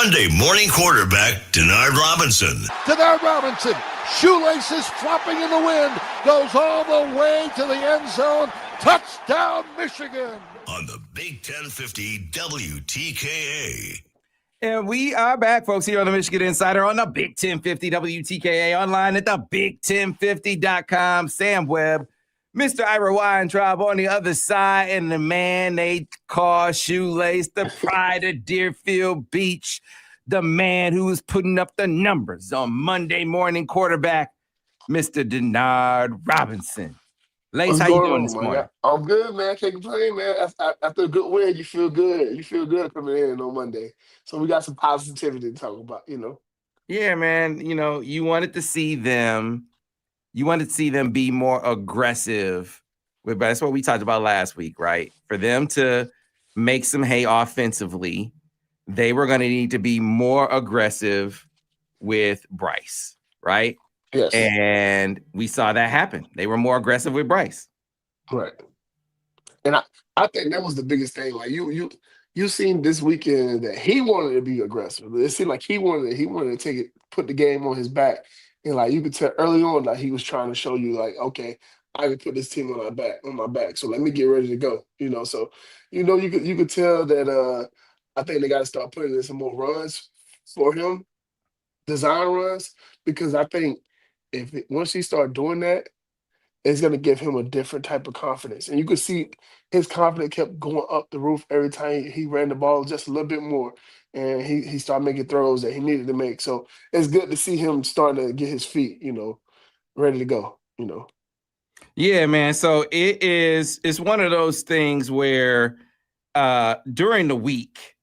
Monday morning quarterback, Denard Robinson. Denard Robinson, Shoelace is flopping in the wind, goes all the way to the end zone. Touchdown, Michigan. On the Big 1050 WTKA. And we are back, folks, here on the Michigan Insider on the Big 1050 WTKA, online at the Big1050.com. Sam Webb, Mr. Ira Weintraub on the other side, and the man they call Shoelace, the pride of Deerfield Beach, the man who is putting up the numbers on Monday morning quarterback, Mr. Denard Robinson. Lace, how you doing this morning? I'm good, man. Can't complain, man. After a good win, you feel good. You feel good coming in on Monday. So we got some positivity to talk about, Yeah, man. You wanted to see them. You wanted to see them be more aggressive. But that's what we talked about last week, right? For them to make some hay offensively, they were going to need to be more aggressive with Bryce, right? Yes. And we saw that happen. They were more aggressive with Bryce. Right. And I think that was the biggest thing. Like you seen this weekend that he wanted to be aggressive. It seemed like he wanted to take it, put the game on his back. And like you could tell early on, like he was trying to show you, like, okay, I can put this team on my back. So let me get ready to go. So you could tell that I think they got to start putting in some more runs for him, design runs, because I think once he start doing that, it's going to give him a different type of confidence. And you could see his confidence kept going up the roof every time he ran the ball just a little bit more. And he started making throws that he needed to make. So it's good to see him starting to get his feet, ready to go, Yeah, man. So it's one of those things where during the week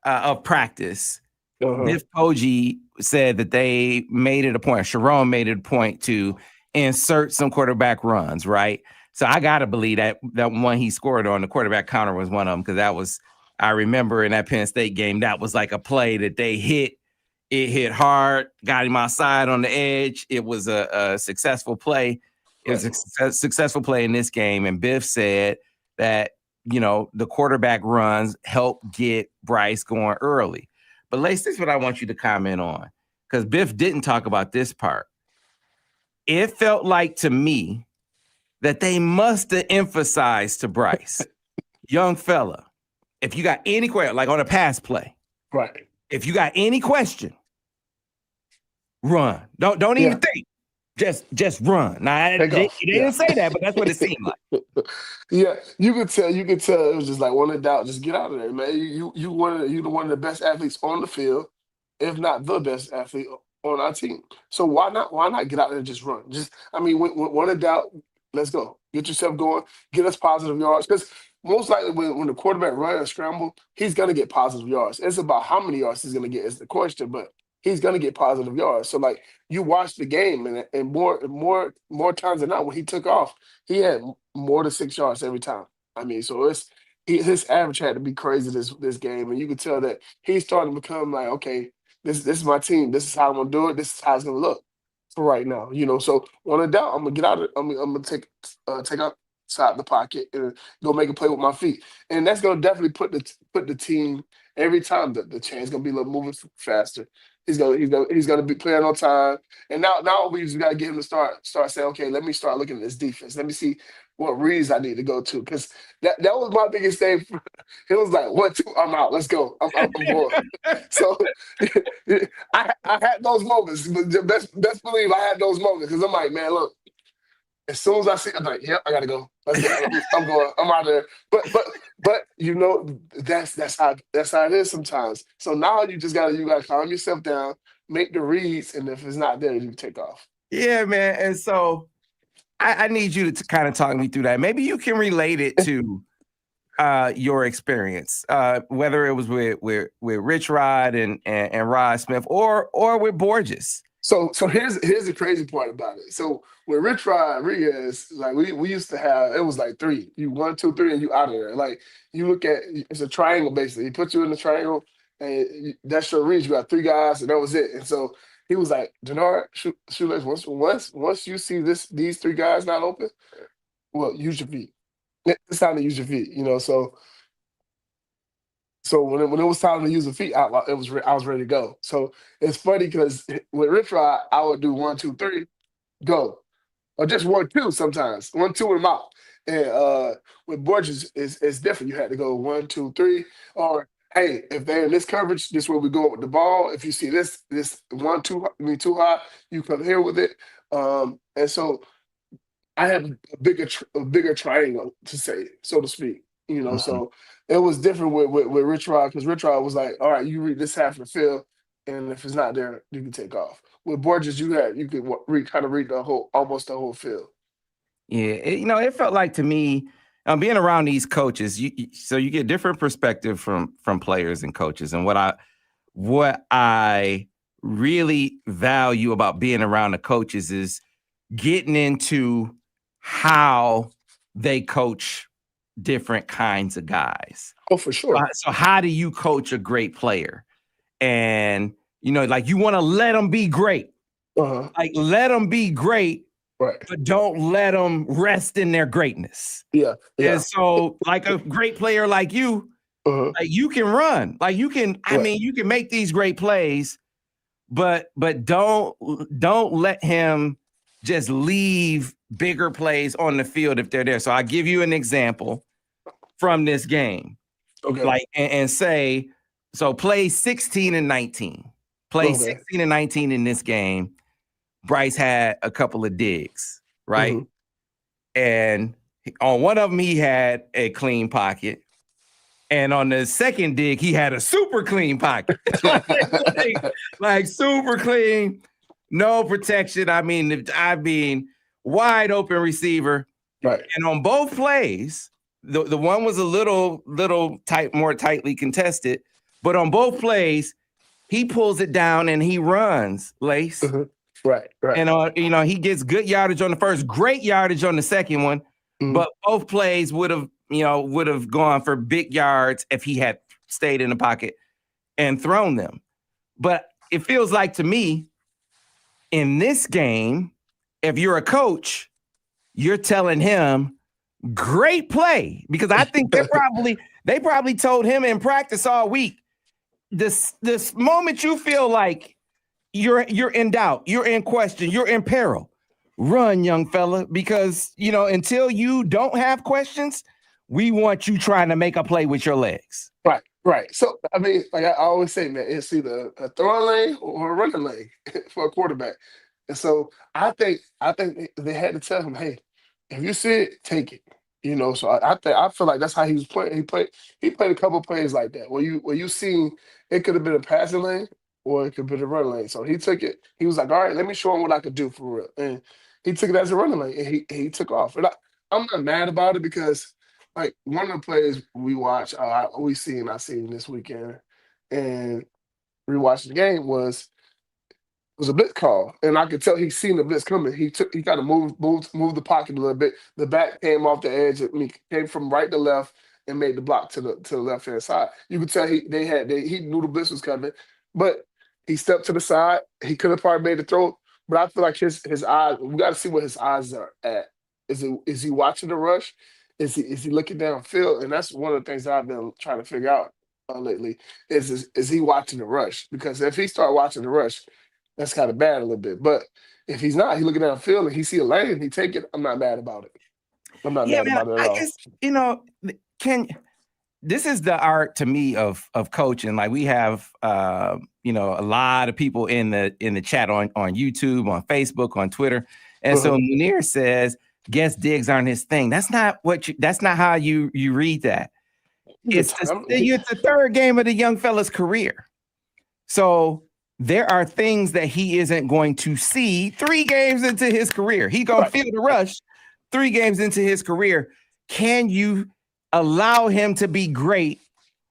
of practice, Biff Poggi said that they made it a point, Sharon made it a point to insert some quarterback runs, right? So I got to believe that one he scored on the quarterback counter was one of them, because I remember in that Penn State game, that was like a play that they hit. It hit hard, got him outside on the edge. It was a successful play. It was a successful play in this game. And Biff said that, the quarterback runs help get Bryce going early. But Lace, this is what I want you to comment on, because Biff didn't talk about this part. It felt like to me that they must have emphasized to Bryce, young fella, if you got any question, like on a pass play, right? If you got any question, run. Don't even think. Just run. Now they didn't say that, but that's what it seemed like. Yeah, you could tell it was just like, one in doubt, just get out of there, man. You the one of the best athletes on the field, if not the best athlete on our team. So why not get out there and just run? When one in doubt, let's go. Get yourself going, get us positive yards. Because most likely when the quarterback runs a scramble, he's gonna get positive yards. It's about how many yards he's gonna get is the question, but he's gonna get positive yards. So like, you watch the game, and more times than not, when he took off, he had more than 6 yards every time. So his average had to be crazy this game, and you could tell that he's starting to become like, okay, this is my team. This is how I'm gonna do it. This is how it's gonna look for right now. So one in doubt, I'm gonna get out of. I'm gonna take outside the pocket and go make a play with my feet, and that's gonna definitely put the team every time. The chain's gonna be a little moving faster. He's gonna be playing on time, and now we just gotta get him to start saying, okay, let me start looking at this defense. Let me see what reads I need to go to, because that was my biggest thing. It was like 1, 2, I'm out. Let's go. I'm going. So I had those moments, but best believe I had those moments, because I'm like, man, look. As soon as I see, I'm like, yep, I gotta go. Let's go. I'm going. I'm out of there. But that's how it is sometimes. So now you gotta calm yourself down, make the reads, and if it's not there, you take off. Yeah, man. And so I need you to kind of talk me through that. Maybe you can relate it to your experience, whether it was with Rich Rod and Rod Smith or with Borges. So here's the crazy part about it. So with Rich Rodriguez, like we used to have, it was like 3. You 1, 2, 3, and you out of there. Like you look at, it's a triangle basically. He puts you in the triangle, and that's your reach. You got 3 guys, and that was it. And so he was like, Denard, Shoelace, once you see these 3 guys not open, well, use your feet. It's time to use your feet. So So when it was time to use the feet, I was ready to go. So it's funny because with Rich Rod, I would do 1, 2, 3, go, or just 1, 2 sometimes, 1, 2 and I'm out. And with Borges, it's different. You had to go 1, 2, 3, or hey, if they're in this coverage, this is where we go with the ball. If you see this 1, 2, too high, you come here with it. And so I have a bigger triangle to say, so to speak. Mhm. So it was different with Rich Rod because Rich Rod was like, all right, you read this half of the field, and if it's not there, you can take off. With Borges, you could kind of read almost the whole field. Yeah, it felt like to me, being around these coaches, so you get different perspective from players and coaches. And what I really value about being around the coaches is getting into how they coach different kinds of guys. Oh, for sure. So how do you coach a great player? And like you want to let them be great. Like let them be great, right? But don't let them rest in their greatness. Yeah. And so, like a great player like you, like you can run, like you can. I mean, you can make these great plays, but don't let him just leave bigger plays on the field if they're there. So I give you an example from this game. Okay. Like and say, so play 16 and 19. Play 16 and 19 in this game. Bryce had a couple of digs, right? And on one of them, he had a clean pocket. And on the second dig, he had a super clean pocket. like super clean, no protection. I mean, wide open receiver. Right. And on both plays, the one was a little more tightly contested, but on both plays, he pulls it down and he runs, Lace. Right. And he gets good yardage on the first, great yardage on the second one, but both plays would have gone for big yards if he had stayed in the pocket and thrown them. But it feels like to me, in this game, if you're a coach, you're telling him great play, because I think they probably told him in practice all week, this moment you feel like you're in doubt, you're in question, you're in peril, run, young fella, because until you don't have questions, we want you trying to make a play with your legs. Right. So I mean, like I always say, man, it's either a throwing lane or a running lane for a quarterback. And so I think they had to tell him, hey, if you see it, take it. So I feel like that's how he was playing. He played a couple plays like that where you seen it could have been a passing lane or it could have been a running lane. So he took it. He was like, all right, let me show him what I could do for real. And he took it as a running lane, and he took off. And I'm not mad about it because like one of the plays we watched, I seen this weekend, and rewatched the game was a blitz call, and I could tell he seen the blitz coming. He kind of moved the pocket a little bit. The back came off the edge. Came from right to left and made the block to the left hand side. You could tell he knew the blitz was coming, but he stepped to the side. He could have probably made the throw, but I feel like his eyes. We got to see what his eyes are at. Is he watching the rush? Is he looking downfield? And that's one of the things that I've been trying to figure out lately. Is he watching the rush? Because if he start watching the rush, that's kind of bad a little bit. But if he's not, he looking downfield and he see a lane, he take it. I'm not mad about it. I'm not mad about it at all. I guess, this is the art to me of coaching. Like we have a lot of people in the chat on YouTube, on Facebook, on Twitter. And so Munir says guess digs aren't his thing. That's not how you read that. It's the third game of the young fella's career. So there are things that he isn't going to see 3 games into his career. He gonna feel the rush 3 games into his career. Can you allow him to be great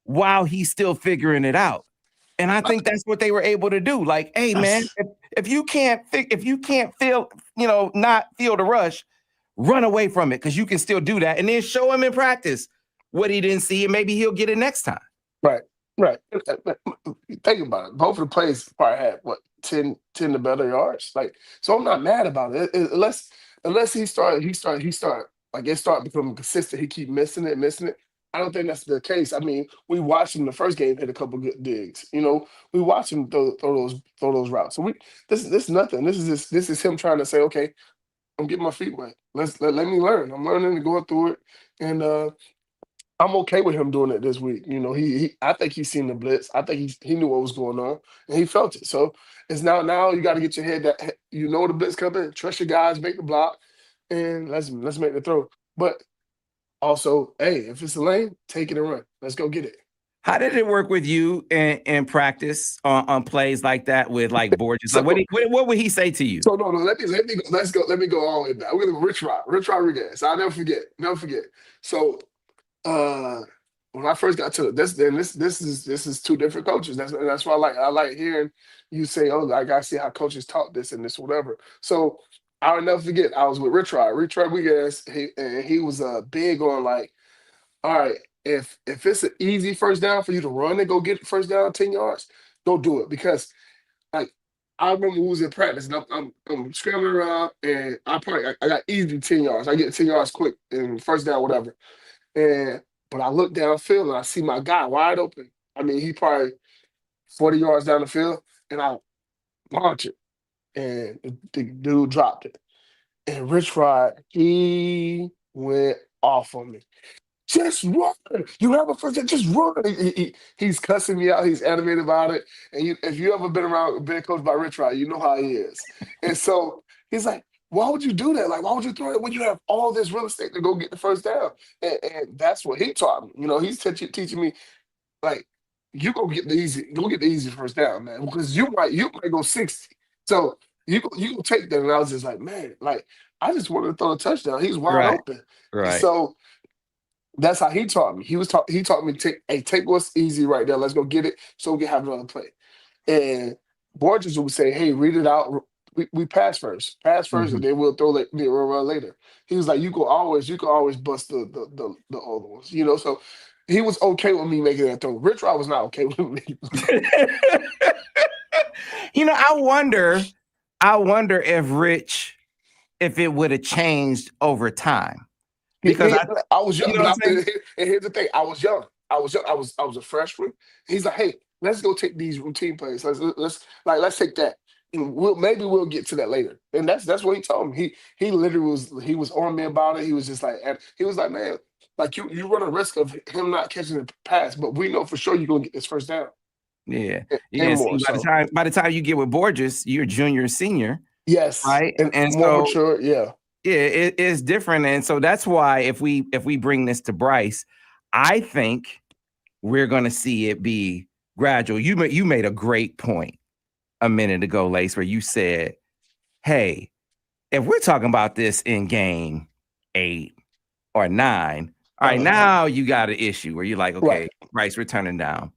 while he's still figuring it out? And I think that's what they were able to do. Like, hey man, if you can't feel, not feel the rush, run away from it, because you can still do that, and then show him in practice what he didn't see, and maybe he'll get it next time. Right. Think about it. Both of the plays probably had 10 to better yards. Like, so I'm not mad about it. Unless he start like it start becoming consistent. He keep missing it. I don't think that's the case. I mean, we watched him the first game hit a couple good digs. We watched him throw those routes. So this is nothing. This is him trying to say, okay, I'm getting my feet wet. Let me learn. I'm learning and going through it, and I'm okay with him doing it this week. I think he's seen the blitz. I think he knew what was going on, and he felt it. So it's now you got to get your head that the blitz coming. Trust your guys, make the block, and let's make the throw. But also, hey, if it's a lane, take it and run. Let's go get it. How did it work with you in practice on plays like that with like Borges? So, like what would he say to you? So no, let me go all the way back. We're gonna Rich Rodriguez. I'll never forget. So when I first got to this is two different coaches. That's why I like hearing you say, oh, I gotta see how coaches taught this and this, whatever. So I'll never forget, I was with Rich Rodriguez, he was big on like, all right, if it's an easy first down for you to run and go get first down 10 yards, go do it. Because like I remember we was in practice and I'm scrambling around and I got easy 10 yards. I get 10 yards quick and first down, whatever. But I look downfield and I see my guy wide open. I mean, he probably 40 yards down the field, and I launch it, and the dude dropped it. And Rich Rod, he went off on me. Just run. You have a first down, just run. He's cussing me out. He's animated about it. And if you ever been coached by Rich Rod, you know how he is. And so he's like, why would you do that? Like, why would you throw it when you have all this real estate to go get the first down? And that's what he taught me. He's teaching me, like, you go get the easy first down, man, because you might go 60. So you go take that. And I was just like, man, like, I just wanted to throw a touchdown. He's wide open. Right. So that's how he taught me. He taught me take what's easy right there. Let's go get it so we can have another play. And Borges would say, hey, read it out. We pass first, and then we'll run later. He was like, you can always bust the other ones, So he was okay with me making that throw. Rich Rod was not okay with me. I wonder if it would have changed over time. Because I was young, and here's the thing: I was young. I was a freshman. He's like, hey, let's go take these routine plays. Let's take that. Maybe we'll get to that later. And that's what he told me. He literally was on me about it. He was just like, and he was like, man, like you run a risk of him not catching the pass, but we know for sure you're gonna get this first down. Yeah. More, by the time you get with Borges, you're junior and senior. Yes. Right. And more mature. Yeah. Yeah, it is different. And so that's why if we bring this to Bryce, I think we're gonna see it be gradual. You made a great point a minute ago, Lace, where you said, hey, if we're talking about this in game 8 or 9, all right, now you got an issue where you're like, okay, Bryce, we're turning down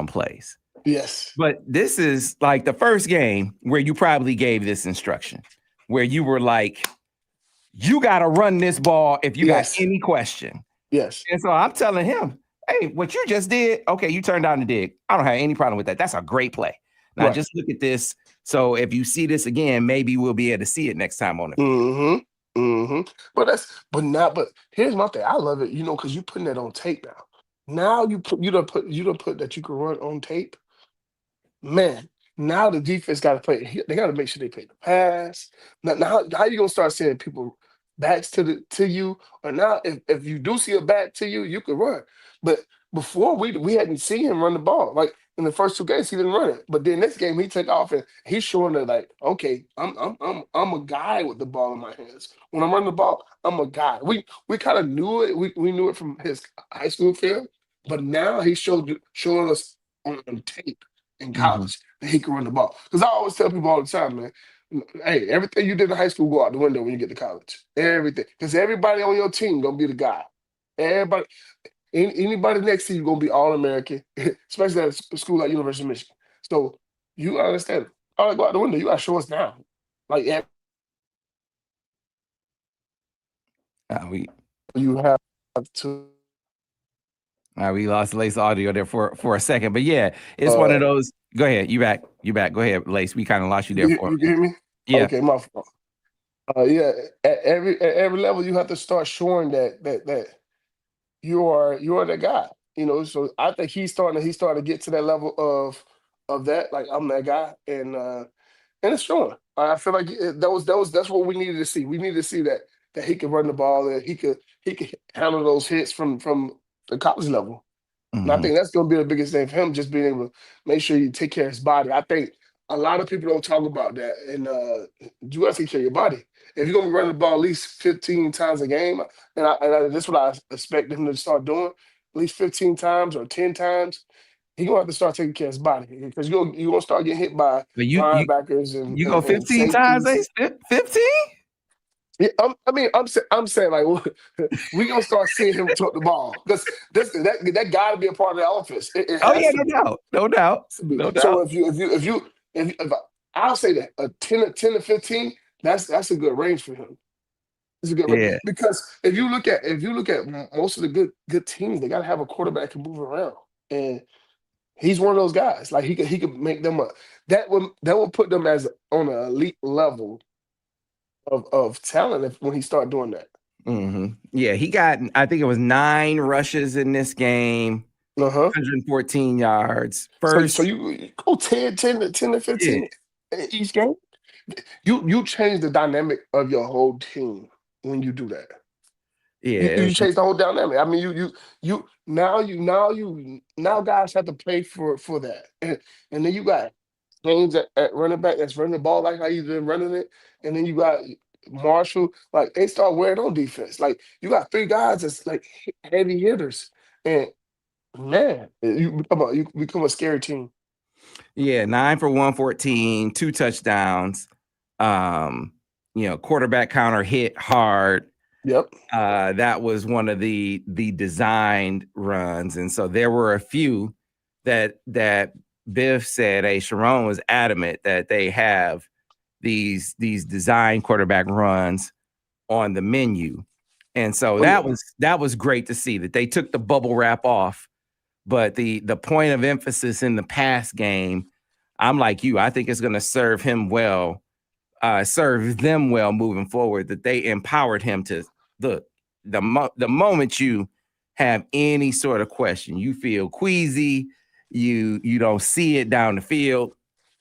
plays. Yes. But this is like the first game where you probably gave this instruction, where you were like, you got to run this ball if you got any question. Yes. And so I'm telling him, hey, what you just did, okay, you turned down the dig. I don't have any problem with that. That's a great play. Now just look at this. So if you see this again, maybe we'll be able to see it next time on the field. But here's my thing. I love it, because you putting that on tape now. Now you don't put that you can run on tape. Man, now the defense got to play. They got to make sure they play the pass. Now how you gonna start seeing people backs to you? Or now if you do see a back to you, you can run. But before we hadn't seen him run the ball. Like in the first 2 games, he didn't run it. But then this game, he took off and he's showing that like, okay, I'm a guy with the ball in my hands. When I'm running the ball, I'm a guy. We kind of knew it. We knew it from his high school film, but now he's showing us on tape in college that he can run the ball. Because I always tell people all the time, man, hey, everything you did in high school go out the window when you get to college. Everything. Because everybody on your team gonna be the guy. Everybody. Anybody next to you gonna be All-American, especially at a school like University of Michigan. So you understand, all that go out the window. You gotta show us now. Like you have to. We lost Lace audio there for a second, but yeah, it's one of those. Go ahead, you back. Go ahead, Lace. We kind of lost you there. You hear me? Yeah. Okay, my fault. Yeah, at every level, you have to start showing that you're the guy. So I think he's starting to get to that level of that. Like, I'm that guy, and it's showing. I feel like that's what we needed to see. We needed to see that he could run the ball, that he could handle those hits from the college level. And I think that's going to be the biggest thing for him, just being able to make sure you take care of his body. I think a lot of people don't talk about that, and you got to take care of your body. If you're going to be running the ball at least 15 times a game, and that's what I expect him to start doing, at least 15 times or 10 times, he's going to have to start taking care of his body, because you're going to start getting hit by But linebackers and, you and, go and 15 times, safeties. 15? Yeah, I'm saying, like, we gonna start seeing him took the ball, because that got to be a part of the offense. It Oh has yeah, to no be. doubt, no doubt, no So doubt. if I'll say that a 10 to 15, that's a good range for him. It's a good range, Yeah, because if you look at most of the good teams, they got to have a quarterback who can move around, and he's one of those guys. Like, he could make them up. That will put them as on an elite level of talent when he start doing that. Yeah, he got, I think it was 9 rushes in this game, Uh-huh. 114 yards. So First, you go 10 to yeah, 15 each game. You change the dynamic of your whole team when you do that. You yeah, change the whole dynamic. I mean, now guys have to play for that, and then you got James at running back that's running the ball like how you've been running it, and then you got Marshall. Like, they start wearing on defense. Like, you got 3 guys that's like heavy hitters, and man, you become a scary team. yeah, 9 for 114, 2 touchdowns. Quarterback counter hit hard. Yep. That was one of the designed runs, and so there were a few that Biff said, hey, Sharon was adamant that they have these design quarterback runs on the menu. And so Oh yeah. that was great to see that they took the bubble wrap off. But the point of emphasis in the pass game, I'm like you, I think it's going to serve them well moving forward, that they empowered him to look, the moment you have any sort of question, you feel queasy, you don't see it down the field,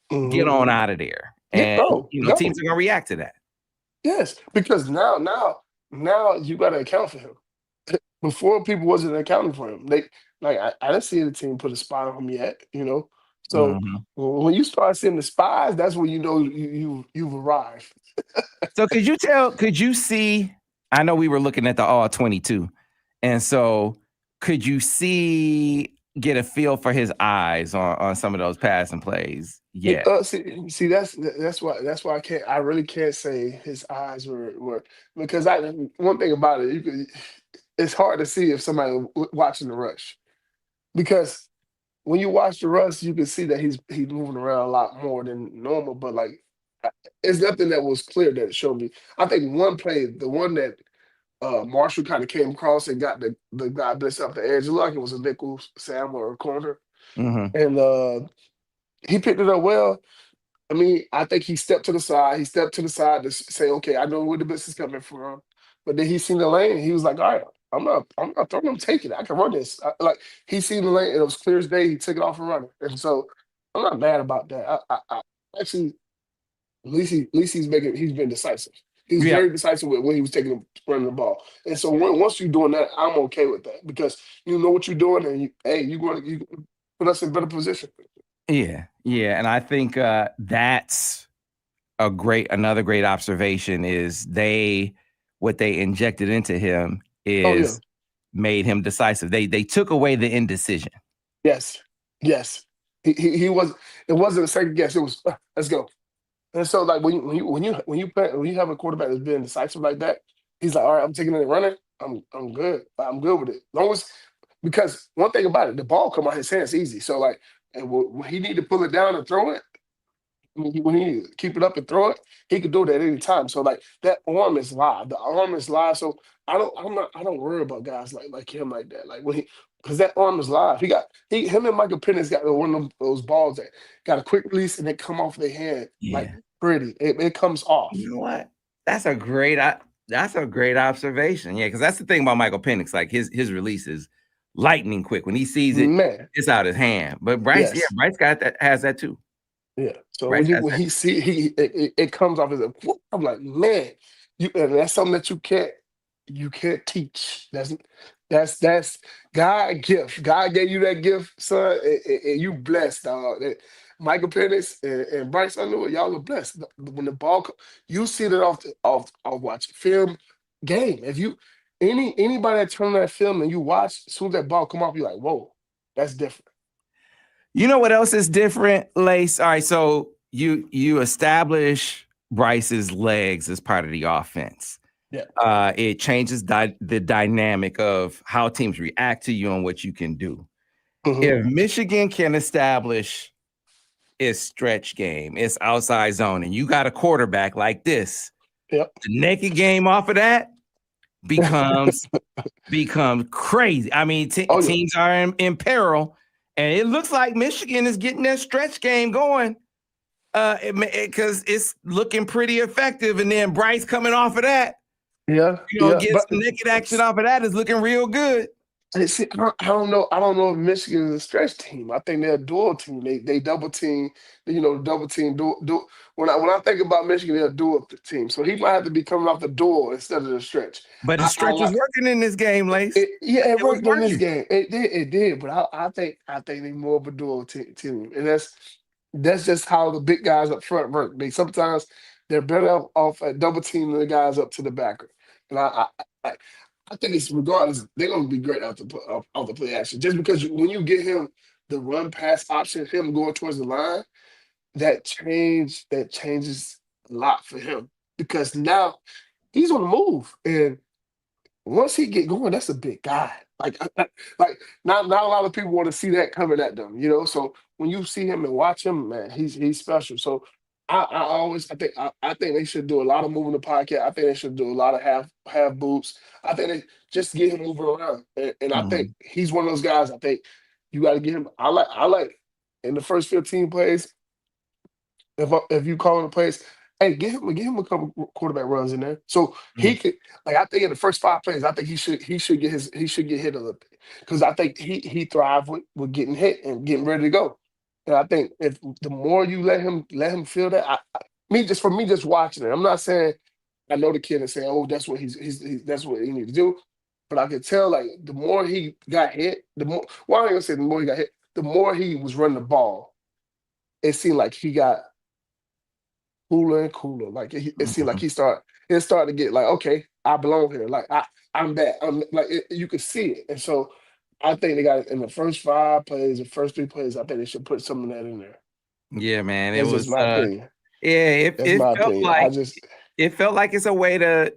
get Hmm. on out of there. Yeah. And Oh, go. teams are gonna react to that. Yes, because now you got to account for him. Before, people wasn't accounting for him. I didn't see the team put a spot on him yet. So Mhm. when you start seeing the spies, that's when you know you've arrived. So could you see, I know we were looking at the all 22, and so could you get a feel for his eyes on some of those passing plays? Yeah. See, that's why I really can't say his eyes were, because one thing about it, it's hard to see if somebody watching the rush, because when you watch the rush, you can see that he's moving around a lot more than normal. But, like, it's nothing that was clear that showed me. I think one play, the one that Marshall kind of came across and got the guy blitz off the edge, it looked like it was a nickel Sam or a corner, Mm-hmm. and he picked it up well. I mean, I think he stepped to the side. He stepped to the side to say, "Okay, I know where the blitz is coming from." But then he seen the lane. He was like, "All right, I'm not throwing. I'm taking it. I can run this." Like, he seen the lane, and it was clear as day. He took it off and running. And so I'm not mad about that. I actually, he's been decisive. He's Yeah. very decisive when he was running the ball. And so once you're doing that, I'm okay with that, because you know what you're doing, and you put us in better position. Yeah. Yeah. And I think that's another great observation is what they injected into him Oh yeah. is made him decisive. They took away the indecision. Yes, yes. He was. It wasn't a second guess. It was, let's go. And so, like, when you have a quarterback that's being decisive like that, he's like, all right, I'm taking it and running. I'm good. I'm good with it. Long as, because one thing about it, the ball come out his hands easy. So, like, and when he need to pull it down and throw it, when he keep it up and throw it, he could do that any time. So, like, that arm is live. The arm is live. So I don't worry about guys like him like that. Like, because that arm is live. Him and Michael Penix got one of those balls that got a quick release and they come off their hand like Yeah. pretty. It comes off. You know what? That's a great. That's a great observation. Yeah, because that's the thing about Michael Penix. Like his release is lightning quick. When he sees it, Man, it's out his hand. But Bryce, yes. Bryce has that too. Yeah. So Bryce has when that. he see it comes off as a whoop, I'm like, man, and that's something that you can't teach. That's God gift. God gave you that gift, son, and you blessed, dog. Michael Penix and Bryce Underwood, y'all are blessed. When the ball, you see that off watching film game. If you anybody that turn on that film and you watch, as soon as that ball come off, you're like, whoa, that's different. You know what else is different, Lace? All right, so you establish Bryce's legs as part of the offense. Yeah. It changes the dynamic of how teams react to you and what you can do. Mhm. If Michigan can establish its stretch game, its outside zone, and you got a quarterback like this, Yep. the naked game off of that becomes crazy. I mean, teams are in peril, and it looks like Michigan is getting that stretch game going because it's looking pretty effective. And then Bryce coming off of that, get some naked action off of that is looking real good. See, I don't know. I don't know if Michigan is a stretch team. I think they're a dual team. They double team. Double team. When I think about Michigan, they're a dual team. So he might have to be coming off the dual instead of the stretch. But the stretch was working in this game, Lace. It worked in this game. It did. But I think they're more of a dual team, and that's just how the big guys up front work. Sometimes they're better off at double team than the guys up to the backer. And I think it's regardless, they're gonna be great out the play action. Just because when you get him the run pass option, him going towards the line, that changes a lot for him. Because now he's on the move. And once he get going, that's a big guy. Like not a lot of people want to see that coming at them, So when you see him and watch him, man, he's special. So I think they should do a lot of moving the pocket. I think they should do a lot of half boots. I think they just get him moving around. And I think he's one of those guys. I think you got to get him. I like in the first 15 plays. If you call him plays, hey, give him a couple quarterback runs in there, so he could. Like I think in the first 5 plays, I think he should get hit a little bit because I think he thrived with getting hit and getting ready to go. And I think if the more you let him feel that, for me just watching it, I'm not saying I know the kid and saying, oh, that's what that's what he needs to do, but I could tell like the more he got hit, the more. Well, I ain't gonna say the more he got hit, the more he was running the ball. It seemed like he got cooler and cooler. Like it seemed like it started to get like, okay, I belong here. Like I'm back. I'm like you could see it. And so I think they got in the first 5 plays, the first 3 plays, I think they should put some of that in there. Yeah, man. That's just my opinion. Yeah, it my felt opinion. It felt like it's a way to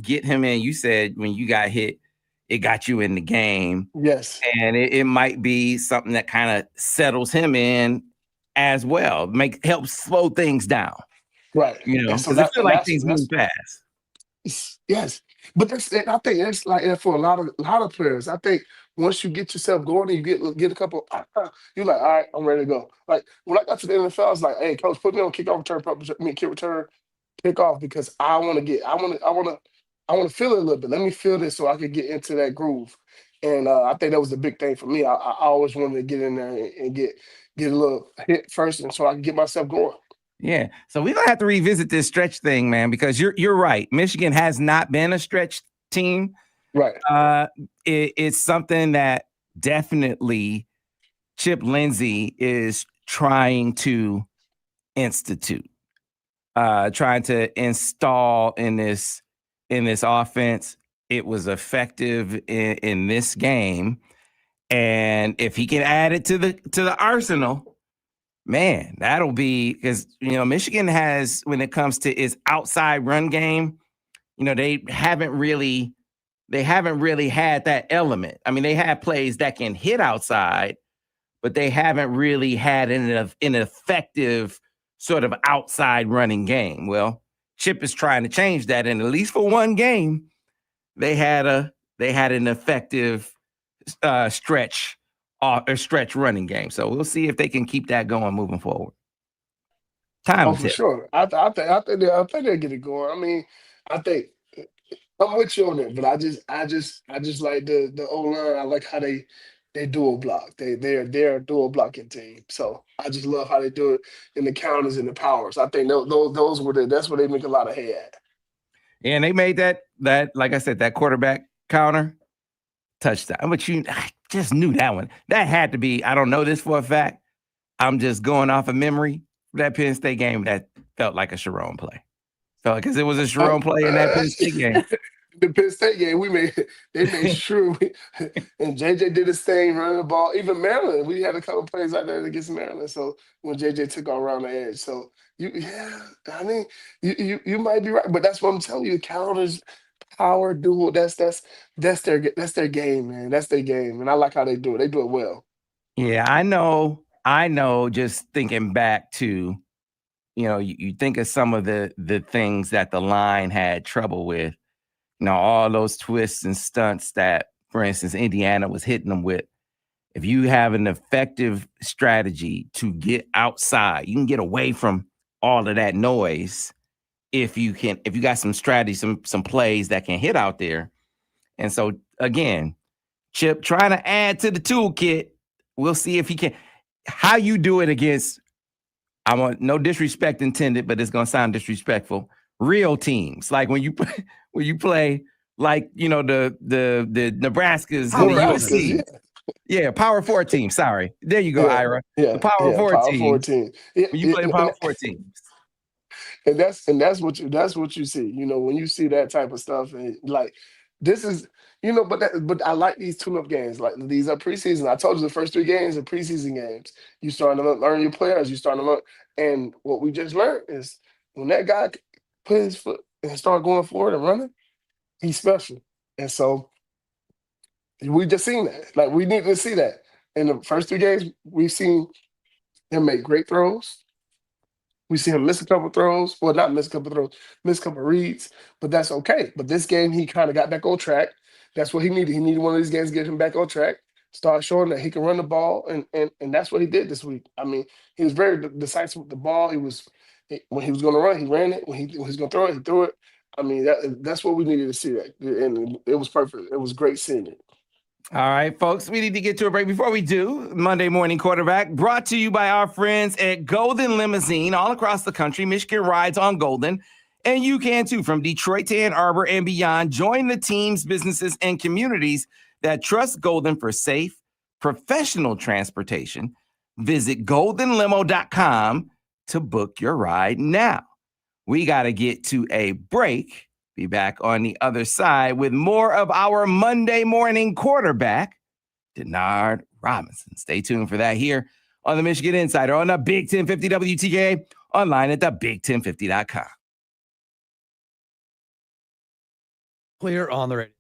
get him in. You said when you got hit, it got you in the game. Yes. And it might be something that kind of settles him in as well. Helps slow things down. Right. Because I feel like things move fast. Yes. But I think that's like that for a lot of players. I think once you get yourself going and you get a couple, you're like, all right, I'm ready to go. Like when I got to the NFL, I was like, hey, coach, put me on kickoff return, kick return, pick off because I want to feel it a little bit. Let me feel this so I can get into that groove. And I think that was the big thing for me. I always wanted to get in there and get a little hit first, and so I can get myself going. Yeah. So we're gonna have to revisit this stretch thing, man, because you're right. Michigan has not been a stretch team. Right. It's something that definitely Chip Lindsey is trying to institute, trying to install in this offense. It was effective in this game. And if he can add it to the arsenal, man, that'll be because Michigan has, when it comes to its outside run game, they haven't really had that element. I mean, they have plays that can hit outside, but they haven't really had an effective sort of outside running game. Well, Chip is trying to change that, and at least for one game, they had an effective stretch running game. So we'll see if they can keep that going moving forward. For sure. I think they'll get it going. I mean, I think I'm with you on it, but I just like the O line. I like how they dual block. They're a dual blocking team. So I just love how they do it in the counters and the powers. I think those were that's where they make a lot of hay at. And they made that like I said, that quarterback counter touchdown. But I just knew that one. That had to be. I don't know this for a fact. I'm just going off of memory. That Penn State game that felt like a Sharon play. Felt like because it was a Sharon play in that Penn State game. The Penn State game, they made sure and JJ did his thing running the ball. Even Maryland, we had a couple plays out there against Maryland. So when JJ took on around the edge, so I mean, you might be right, but that's what I'm telling you. Counters, power, duel. That's their game, man. That's their game, and I like how they do it. They do it well. Yeah, I know. Just thinking back to, you think of some of the things that the line had trouble with. All those twists and stunts that, for instance, Indiana was hitting them with. If you have an effective strategy to get outside, you can get away from all of that noise. If you got some strategy, some plays that can hit out there. And so again, Chip trying to add to the toolkit. We'll see if he can. How you do it against, I want no disrespect intended, but it's gonna sound disrespectful. Real teams, like when you play like the Nebraskas and the USC. Yeah, Power 4 team. Sorry, there you go, Ira. Yeah, the Power 4 team. Yeah, when you play Power 4 teams, and that's what you see. When you see that type of stuff, and like this is but I like these tune-up games. Like these are preseason. I told you the first 3 games are preseason games. You start to learn your players. You start to learn, and what we just learned is when that guy put his foot and start going forward and running, he's special. And so we just seen that. Like we need to see that. In the first 3 games, we've seen him make great throws. We see him miss a couple throws. Well, not miss a couple throws, miss a couple reads, but that's okay. But this game, he kind of got back on track. That's what he needed. He needed one of these games to get him back on track, start showing that he can run the ball, and that's what he did this week. I mean, he was very decisive with the ball. When he was going to run, he ran it. When he was going to throw it, he threw it. I mean, that's what we needed to see. That, and it was perfect. It was great seeing it. All right, folks, we need to get to a break. Before we do, Monday Morning Quarterback brought to you by our friends at Golden Limousine. All across the country, Michigan rides on Golden, and you can too. From Detroit to Ann Arbor and beyond, join the teams, businesses, and communities that trust Golden for safe, professional transportation. Visit goldenlimo.com to book your ride now. We got to get to a break. Be back on the other side with more of our Monday Morning Quarterback, Denard Robinson. Stay tuned for that here on the Michigan Insider on the Big 1050 WTKA, online at thebig1050.com. Clear on the radio.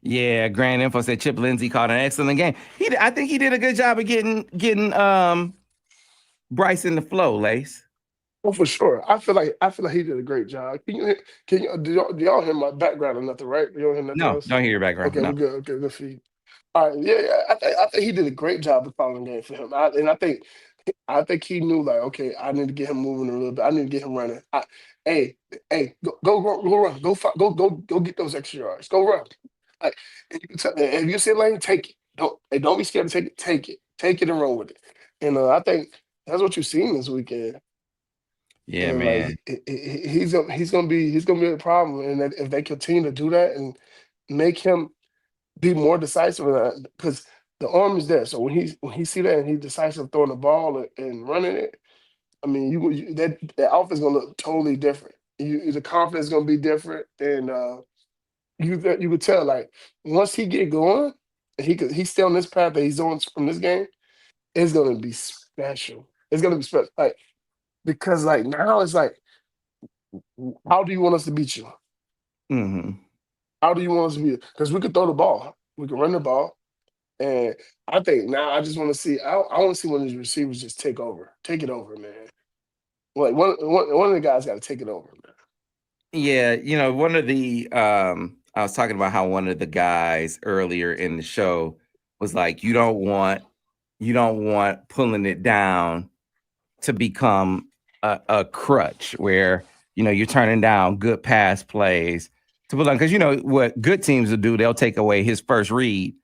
Yeah, Grand Info said Chip Lindsey called an excellent game. I think he did a good job of getting Bryce in the flow, Lace. Oh, for sure. I feel like he did a great job. Do y'all hear my background or nothing, right? You don't hear nothing else? Don't hear your background. Okay, no. we're good. Okay, good for you. All right, yeah. I think he did a great job of calling the game for him. I think he knew, like, okay, I need to get him moving a little bit. I need to get him running. Hey, go run. Go get those extra yards. Go run. Like, and you can tell, if you see a lane, take it. Don't be scared to take it. Take it and run with it. And I think that's what you've seen this weekend. Yeah, and man. Like, he's gonna be a problem, and if they continue to do that and make him be more decisive, because the arm is there. So when he see that and he's decisive throwing the ball and running it, I mean, that offense is gonna look totally different. The confidence is gonna be different, and you could tell, like, once he get going, and he's still on this path that he's on from this game, it's gonna be special. It's gonna be special, like, because like now it's like, how do you want us to beat you? Mm-hmm. How do you want us to beat you? Because we could throw the ball, we can run the ball, and I think now I just want to see. I want to see one of these receivers just take it over, man. Like one of the guys got to take it over, man. Yeah, one of the I was talking about how one of the guys earlier in the show was like, you don't want pulling it down to become a crutch where you're turning down good pass plays put on, because you know what good teams will do, they'll take away his first read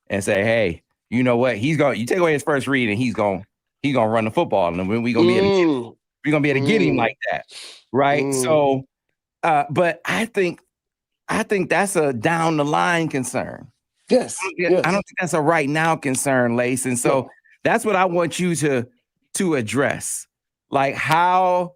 and say, hey, you know what, you take away his first read and he's gonna run the football, and we're gonna be able to get him like that, right? So but I think that's a down the line concern. Yes. I don't think that's a right now concern, Lace. And so that's what I want you to address. Like how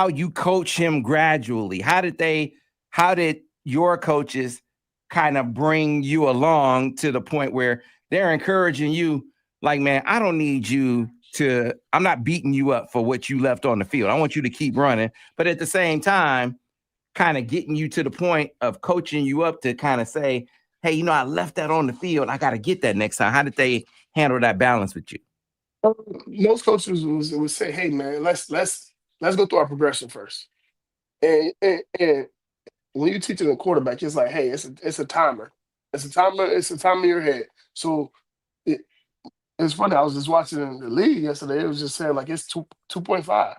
you coach him gradually. How did your coaches kind of bring you along to the point where they're encouraging you, like, man, I don't need you to, I'm not beating you up for what you left on the field. I want you to keep running. But at the same time, kind of getting you to the point of coaching you up to kind of say, hey, you know, I left that on the field. I got to get that next time. How did they handle that balance with you? Most coaches would say, hey, man, let's go through our progression first. And when you're teaching a quarterback, it's like, hey, it's a timer. It's a timer. It's a timer in your head. So it's funny. I was just watching the league yesterday. It was just saying like it's 2.5.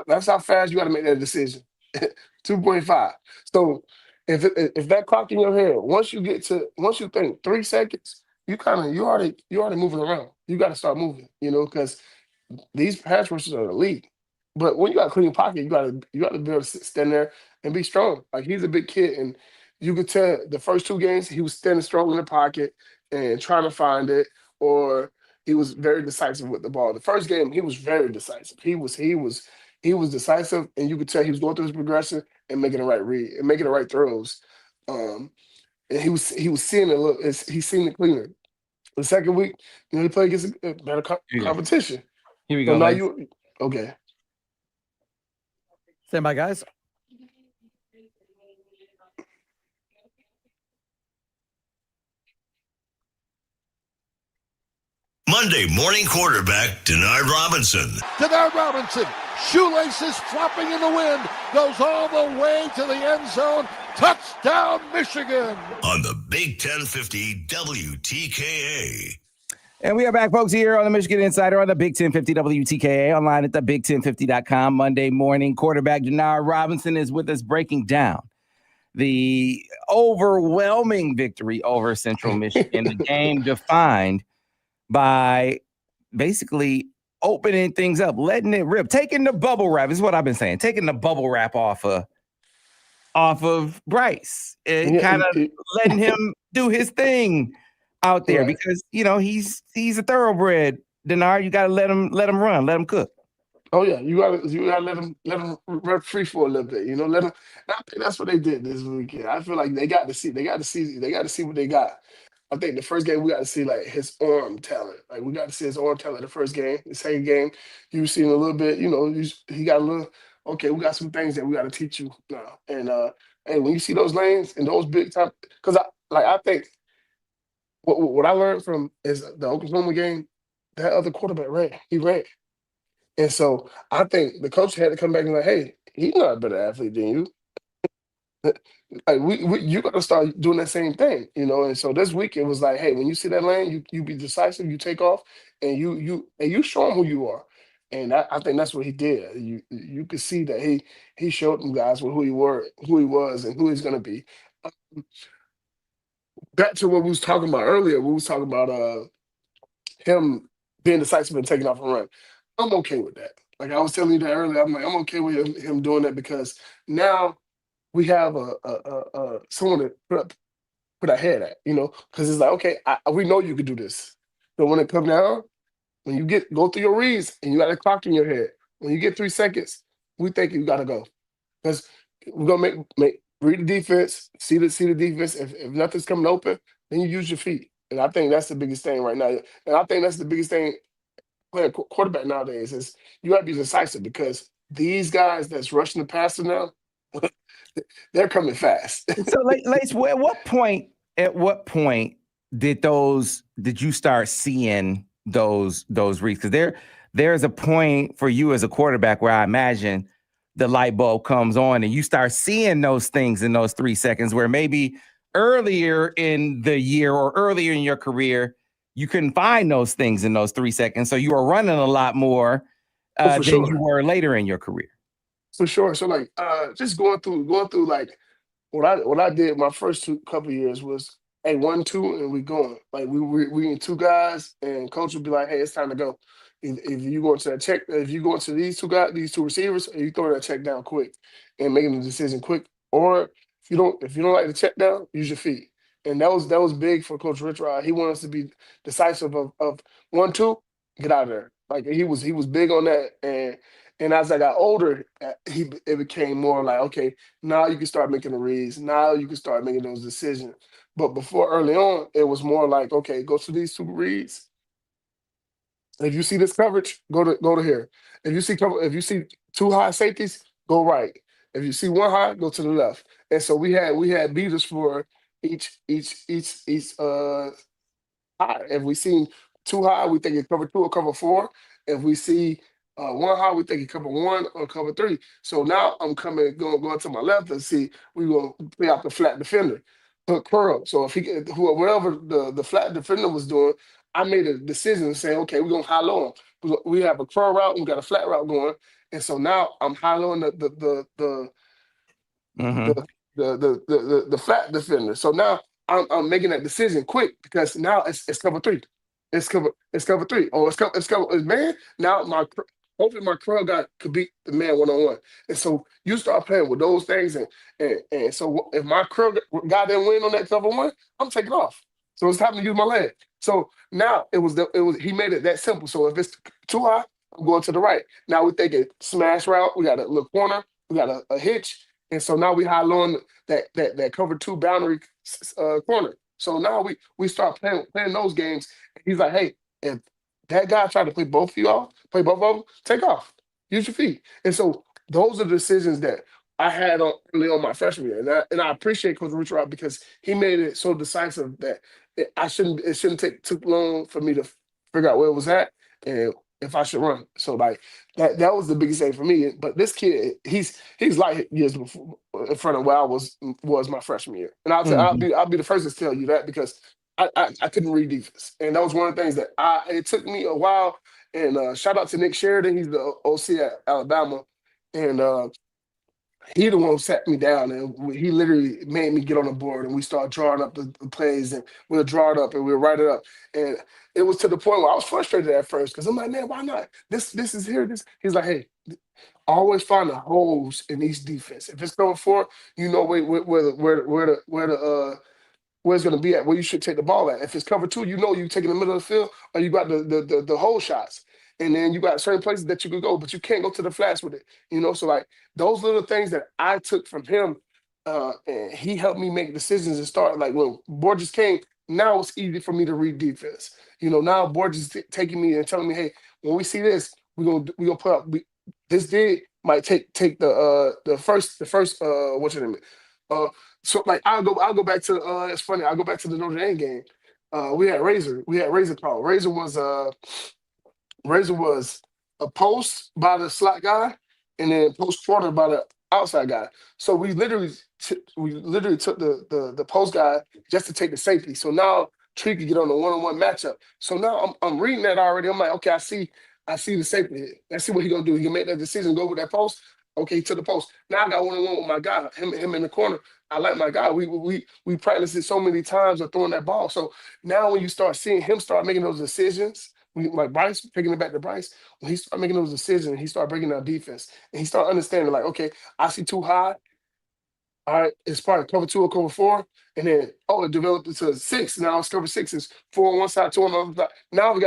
That's how fast you got to make that decision. 2.5. So if that clock in your head, once you think 3 seconds, you already moving around. You got to start moving, you know, because these pass rushers are elite. But when you got a clean pocket, you got to be able to stand there and be strong. Like, he's a big kid, and you could tell the first 2 games he was standing strong in the pocket and trying to find it, or he was very decisive with the ball. The first game he was very decisive. He was decisive, and you could tell he was going through his progression and making the right read and making the right throws. And he was seeing it. He's seen it cleaner. The second week, you know, he played against a better competition. Here we go. So now okay. Stand by, guys. Monday morning quarterback, Denard Robinson. Denard Robinson, shoelaces flopping in the wind, goes all the way to the end zone. Touchdown, Michigan. On the Big 1050 WTKA. And we are back, folks, here on the Michigan Insider on the Big 1050 WTKA, online at the big1050.com. Monday morning quarterback Denard Robinson is with us, breaking down the overwhelming victory over Central Michigan, the game defined by basically opening things up, letting it rip, taking the bubble wrap. Is what I've been saying, taking the bubble wrap off of Bryce and kind of letting him do his thing out there, because you know he's a thoroughbred. Denard, you gotta let him run, let him cook. Oh yeah, you gotta let him run free for a little bit. You know, let him. I think that's what they did this weekend. I feel like they got to see what they got. I think the first game we got to see like his arm talent. Like, we got to see his arm talent the first game. The second game, you seen a little bit. You know, he got a little. Okay, we got some things that we got to teach you now. And when you see those lanes and those big time, because I think. What I learned from is the Oklahoma game, that other quarterback ran. He ran. And so I think the coach had to come back and like, hey, he's not a better athlete than you. Like, you got to start doing that same thing, you know. And so this week it was like, hey, when you see that lane, you be decisive, you take off, and you show them who you are. And I think that's what he did. You could see that he showed them guys who he was, and who he's going to be. Back to what we was talking about earlier, we was talking about him being decisive and taking off a run. I'm okay with that. Like I was telling you that earlier, I'm like, I'm okay with him doing that, because now we have a someone to put our head at, you know, because it's like, okay, we know you can do this. So when it comes down, when you go through your reads and you got a clock in your head, when you get 3 seconds, we think you got to go, because we're gonna make read the defense, see the defense. If nothing's coming open, then you use your feet. And I think that's the biggest thing right now. And I think that's the biggest thing playing quarterback nowadays is you got to be decisive, because these guys that's rushing the passer now, they're coming fast. So, Lace, at what point did you start seeing those reads? Because there's a point for you as a quarterback where I imagine the light bulb comes on and you start seeing those things in those 3 seconds, where maybe earlier in the year or earlier in your career, you couldn't find those things in those 3 seconds. So you were running a lot more than you were later in your career. For sure. So like just going through like what I did my first couple of years was, hey, 1-2, and we going. Like we in two guys, and coach would be like, hey, it's time to go. If you go into that check, if you go into these two guys, these two receivers, and you throw that check down quick and making the decision quick, or if you don't like the check down, use your feet. And that was big for Coach Rich Rod. He wanted us to be decisive of 1-2, get out of there. Like he was big on that, and as I got older, it became more like, okay, now you can start making the reads. Now you can start making those decisions. But before early on, it was more like, okay, go to these two reads. If you see this coverage, go to here. If you see two high safeties, go right. If you see one high, go to the left. And so we had beaters for each high. If we see two high, we think it cover 2 or cover 4. If we see one high, we think it cover 1 or cover 3. So now I'm going to my left and see we gonna play out the flat defender, hook curl. So if whatever the flat defender was doing, I made a decision to say, okay, we're gonna high low him. We have a curl route, we got a flat route going, and so now I'm high lowing Mm-hmm. the flat defender. So now I'm making that decision quick because now it's cover 3. It's cover 3. Oh, it's cover man. Now hopefully my curl guy could beat the man 1-on-1. And so you start playing with those things, and so if my curl guy didn't win on that cover 1, I'm taking off. So it's time to use my leg. So now he made it that simple. So if it's too high, I'm going to the right. Now we're thinking smash route. We got a little corner. We got a hitch. And so now we high low on that cover 2 boundary corner. So now we start playing those games. He's like, hey, if that guy tried to play both of them, take off. Use your feet. And so those are the decisions that I had early on my freshman year. And I appreciate Coach Richard because he made it so decisive that it shouldn't take too long for me to figure out where it was at and if I should run. So like that was the biggest thing for me. But this kid, he's light years before, in front of where I was my freshman year. And I'll be the first to tell you that because I couldn't read defense. And that was one of the things that it took me a while. And shout out to Nick Sheridan, he's the OC at Alabama. And he the one who sat me down, and he literally made me get on the board, and we started drawing up the plays, and we'll draw it up, and we'll write it up. And it was to the point where I was frustrated at first because I'm like, man, why not? This is here. He's like, hey, always find the holes in each defense. If it's going for, you know where it's going to be at, where you should take the ball at. If it's cover 2, you know you take in the middle of the field, or you got the hole shots. And then you got certain places that you could go, but you can't go to the flats with it. So like those little things that I took from him, and he helped me make decisions and start. Like when Borges came, now it's easy for me to read defense. Now Borges is taking me and telling me, hey, when we see this, we're gonna put up. This might take the first what's your name? So like I'll go back to it's funny. I'll go back to the Notre Dame game. We had Razor call. Razor was a post by the slot guy, and then post corner by the outside guy. So we literally took the post guy just to take the safety. So now Tree could get on the 1-on-1 matchup. So now I'm reading that already. I'm like, okay, I see the safety. Let's see what he gonna do. He can make that decision, go with that post. Okay, to the post. Now I got 1-on-1 with my guy. Him in the corner. I like my guy. We practiced it so many times of throwing that ball. So now when you start seeing him start making those decisions. Like Bryce, taking it back to Bryce, when he started making those decisions, he started breaking down defense. And he started understanding, like, okay, I see too high. All right, it's probably cover 2 or cover 4. And then, it developed into 6. Now it's cover 6 is 4 on one side, 2 on the other side. Now he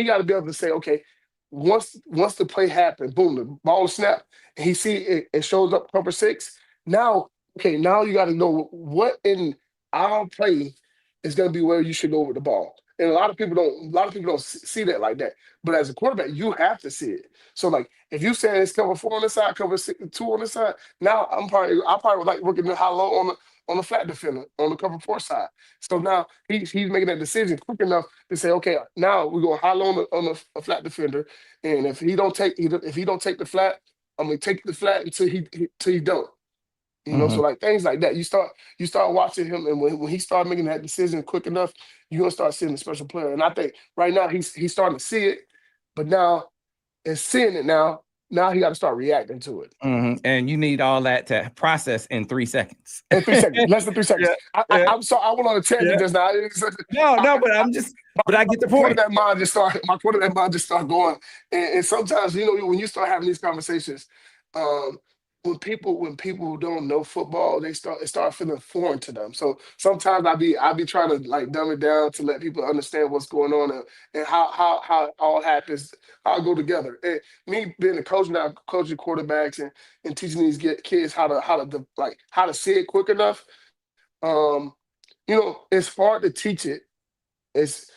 got to be able to say, okay, once the play happened, boom, the ball is snapped, and he see it shows up cover 6. Now you got to know what in our play is going to be where you should go with the ball. And a lot of people don't see that like that. But as a quarterback, you have to see it. So like if you say it's cover 4 on the side, cover 2 on the side, now I probably would like working the high low on the flat defender on the cover 4 side. So now he's making that decision quick enough to say, okay, now we're going high low on the flat defender, and if he don't take the flat, I'm gonna take the flat until he don't. So like things like that, you start watching him, and when he started making that decision quick enough, you're gonna start seeing the special player. And I think right now he's starting to see it, but now it's seeing it now. Now he got to start reacting to it. And you need all that to process in 3 seconds. In 3 seconds, less than 3 seconds. I'm sorry, I went on a tangent just now. But I get the point. My quarterback mind just start going. And sometimes, when you start having these conversations, when people don't know football, it start feeling foreign to them. So sometimes I be trying to like dumb it down to let people understand what's going on and how it all happens, how it go together. And me being a coach now, coaching quarterbacks and teaching these kids how to see it quick enough. It's hard to teach it. It's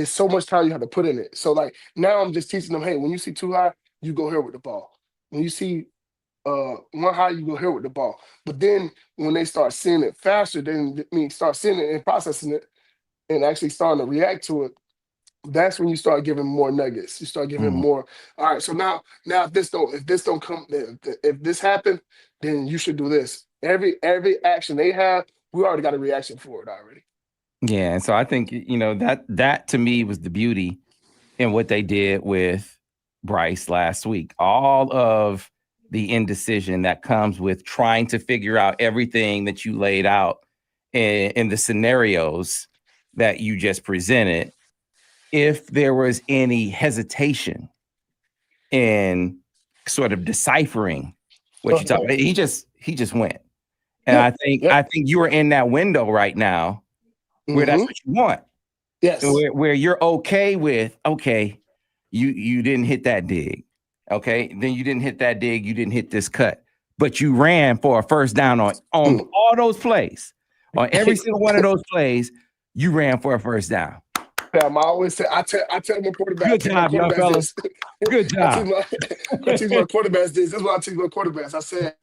so much time you have to put in it. So like now I'm just teaching them, hey, when you see too high, you go here with the ball. When you see one high, you go here with the ball. But then when they start seeing it faster, start seeing it and processing it and actually starting to react to it, that's when you start giving more nuggets. You start giving more. All right, so now if this don't come, if this happened, then you should do this. Every action they have, we already got a reaction for it already. Yeah, and so I think that to me was the beauty in what they did with Bryce last week. All of the indecision that comes with trying to figure out everything that you laid out in the scenarios that you just presented. If there was any hesitation in sort of deciphering what you talk about, he just went. And I think you are in that window right now where that's what you want. Yes. Where you're okay with, you didn't hit that dig. Okay. Then you didn't hit that dig. You didn't hit this cut, but you ran for a first down on all those plays. On every single one of those plays, you ran for a first down. I always say, I tell my quarterback. Good job, young fellas. Good job. I teach my quarterbacks this. This is what I teach my quarterbacks. I said,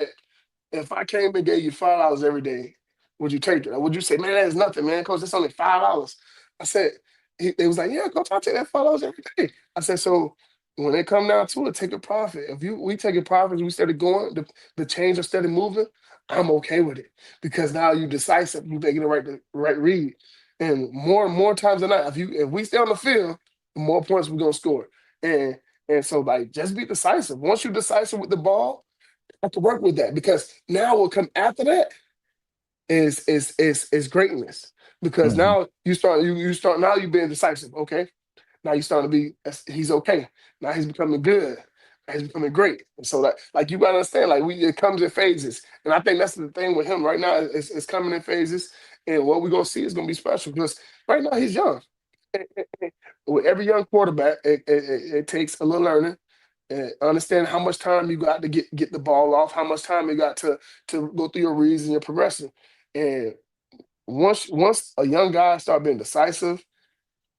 if I came and gave you $5 every day, would you take it? Or would you say, man, that is nothing, man, coach, that's only $5? I said, they was like, yeah, coach, I'll take that $5 every day. I said, so when it come down to it, take a profit. If we take a profit, we started going, the change are steady moving, I'm okay with it. Because now you're decisive, you're making the right read. And more times than not, if we stay on the field, the more points we're gonna score. And so like just be decisive. Once you're decisive with the ball, I have to work with that, because now what come after that is greatness. Because now you start now you're being decisive. Okay. Now you're starting to be, he's okay. Now he's becoming good. Now he's becoming great. And so that, like, you gotta understand, like, it comes in phases. And I think that's the thing with him right now, it's coming in phases. And what we're gonna see is gonna be special, because right now he's young. With every young quarterback, it takes a little learning. And understand how much time you got to get the ball off, how much time you got to go through your reads and your progression. And once a young guy start being decisive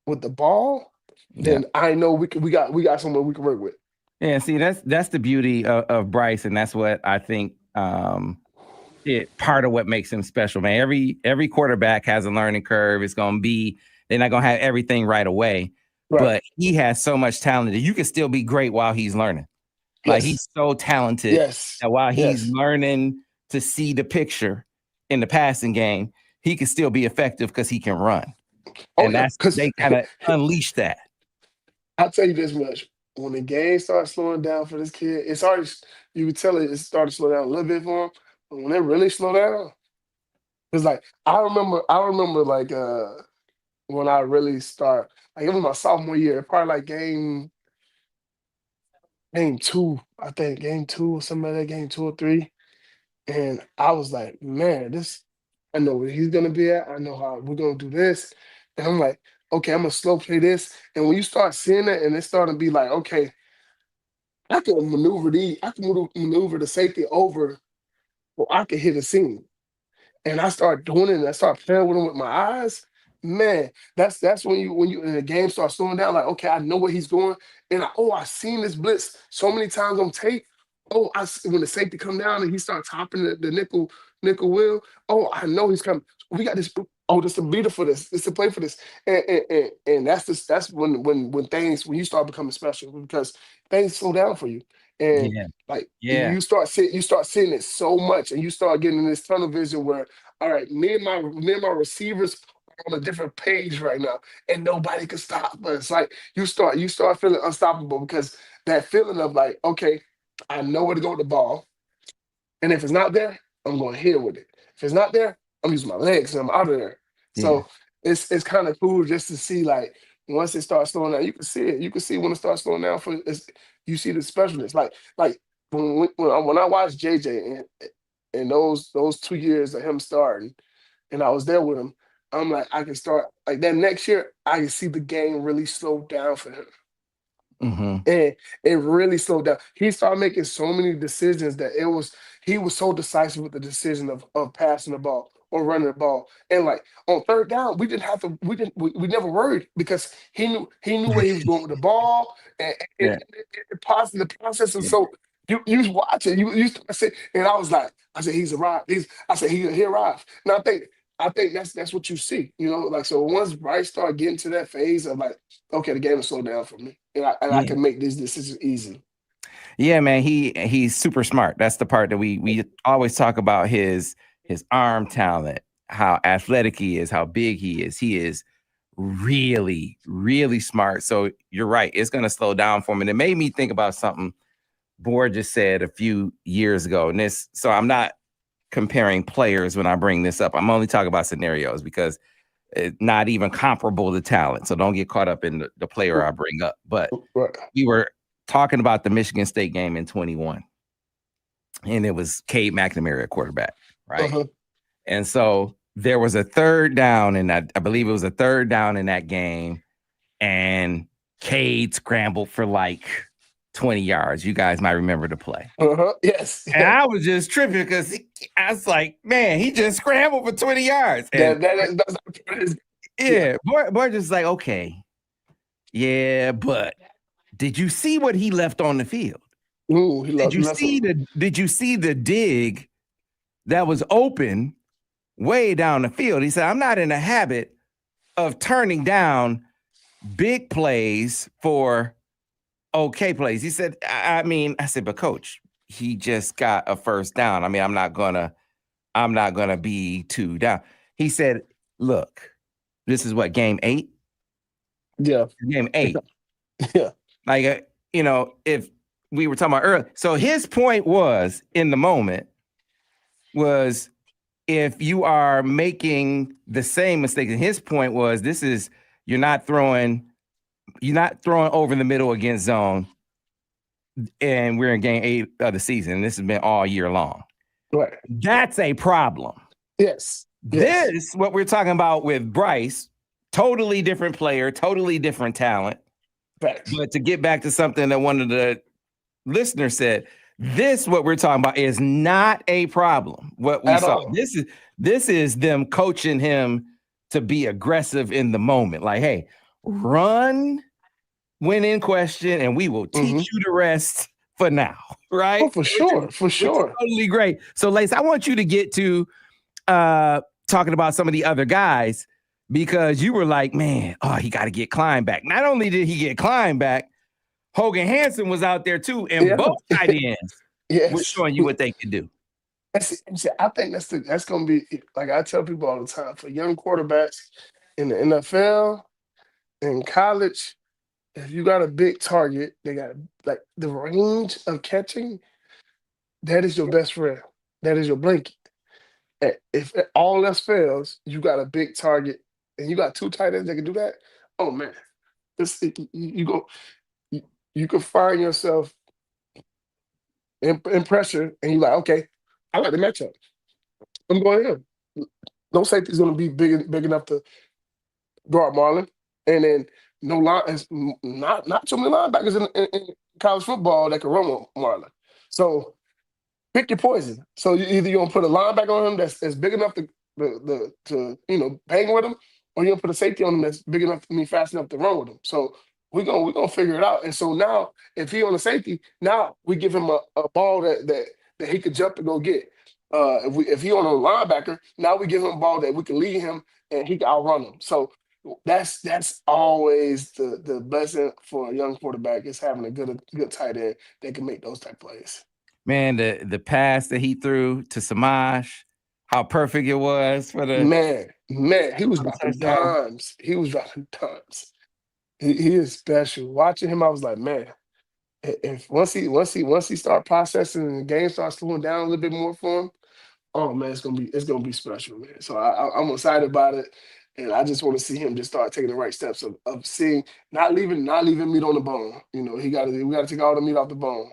with the ball, then I know we got someone we can work with. Yeah, see, that's the beauty of Bryce, and that's what I think part of what makes him special, man. Every quarterback has a learning curve. It's gonna be, they're not gonna have everything right away. Right. But he has so much talent that you can still be great while he's learning. Yes. Like, he's so talented that while he's learning to see the picture in the passing game, he can still be effective because he can run. And that's because they kind of unleash that. I'll tell you this much. When the game starts slowing down for this kid, it's already, you can tell it started to slow down a little bit for him. But when it really slow down, it's like, I remember like when I really start, like, it was my sophomore year, probably like game 2, I think, game 2 or something like that, game 2 or 3. And I was like, man, I know where he's gonna be at. I know how we're gonna do this. And I'm like, okay, I'm gonna slow play this. And when you start seeing it, and it's starting to be like, okay, I can maneuver the safety over, or I can hit a seam. And I start doing it, and I start playing with him with my eyes. Man, that's when you and the game starts slowing down. Like, okay, I know where he's going, and I seen this blitz so many times on tape. When the safety come down and he starts hopping the nickel wheel. Oh, I know he's coming. We got this. Oh, this is a beater for this. This is a play for this. And that's when you start becoming special, because things slow down for you. And you start seeing it so much, and you start getting in this tunnel vision where, all right, me and my receivers are on a different page right now, and nobody can stop us. Like, you start feeling unstoppable, because that feeling of like, okay, I know where to go with the ball. And if it's not there, I'm going here with it. If it's not there, I'm using my legs and I'm out of there. Yeah. So it's kind of cool just to see, like, once it starts slowing down, you can see it. You can see when it starts slowing down you see the specialness. Like when I watched JJ and those 2 years of him starting, and I was there with him, I'm like, I can start like that next year. I can see the game really slow down for him. Mm-hmm. And it really slowed down. He started making so many decisions that he was so decisive with the decision of passing the ball or running the ball. And like on third down, we we never worried because he knew where he was going with the ball and Yeah. the process. And so you watch it, you start saying, and I said, he's arrived. I said, he arrived. And I think that's what you see, like, so once Bryce started getting to that phase of like, okay, the game will slow down for me. And I can make these decisions easy. Yeah, man, he's super smart. That's the part that we always talk about, his arm talent, how athletic he is, how big he is. He is really, really smart. So you're right. It's going to slow down for him. And it made me think about something Borges said a few years ago. And so I'm not comparing players when I bring this up. I'm only talking about scenarios because it's not even comparable to talent. So don't get caught up in the player I bring up. But we were talking about the Michigan State game in 21. And it was Cade McNamara at quarterback, right? Uh-huh. And so there was a third down, and I believe it was a third down in that game. And Cade scrambled for like 20 yards. You guys might remember the play. Uh-huh. Yes. And I was just tripping because I was like, man, he just scrambled for 20 yards. And Borges is like, okay, yeah, but did you see what he left on the field? Ooh, did you see the dig that was open way down the field? He said, I'm not in the habit of turning down big plays for okay plays. He said, I said, but coach, he just got a first down. I mean, I'm not gonna be 2 down. He said, look, this is what, game 8? Yeah. Game 8. Yeah. Like, if we were talking about earlier. So his point was, in the moment, was if you are making the same mistake, and his point was, you're not throwing over the middle against zone, and we're in game 8 of the season. And this has been all year long. Right. That's a problem. Yes. This, what we're talking about with Bryce, totally different player, totally different talent. Right. But to get back to something that one of the listeners said, what we're talking about is not a problem. What we saw, this is them coaching him to be aggressive in the moment. Like, hey, run when in question, and we will teach you the rest for now, right? Oh, for sure. Which is totally great. So, Lace, I want you to get to talking about some of the other guys, because you were like, man, he got to get Klein back. Not only did he get Klein back, Hogan Hansen was out there too, and both tight ends were showing you what they could do. I think that's going to be, like I tell people all the time, for young quarterbacks in the NFL, in college, if you got a big target, they got like the range of catching, that is your best friend. That is your blanket. And if all else fails, you got a big target and you got 2 tight ends that can do that. Oh man, you can find yourself in pressure, and you're like, okay, I like the matchup. I'm going in. No safety's going to be big enough to guard Marlon, and then no line. Not too many linebackers in college football that can run with Marlon. So pick your poison. So you're gonna put a linebacker on him that's big enough to bang with him, or you're gonna put a safety on him that's big enough fast enough to run with him. So we're gonna figure it out. And so now, if he on a safety, now we give him a ball that he could jump and go get. If he on a linebacker, now we give him a ball that we can lead him and he can outrun him. So that's always the blessing for a young quarterback, is having a good tight end that can make those type plays. Man, the pass that he threw to Samaj, how perfect it was for the man. He was dropping dimes. He is special. Watching him, I was like, man, if once he start processing and the game starts slowing down a little bit more for him, oh man, it's gonna be special, man. So I'm excited about it, and I just want to see him just start taking the right steps of seeing not leaving meat on the bone. You know, we got to take all the meat off the bone.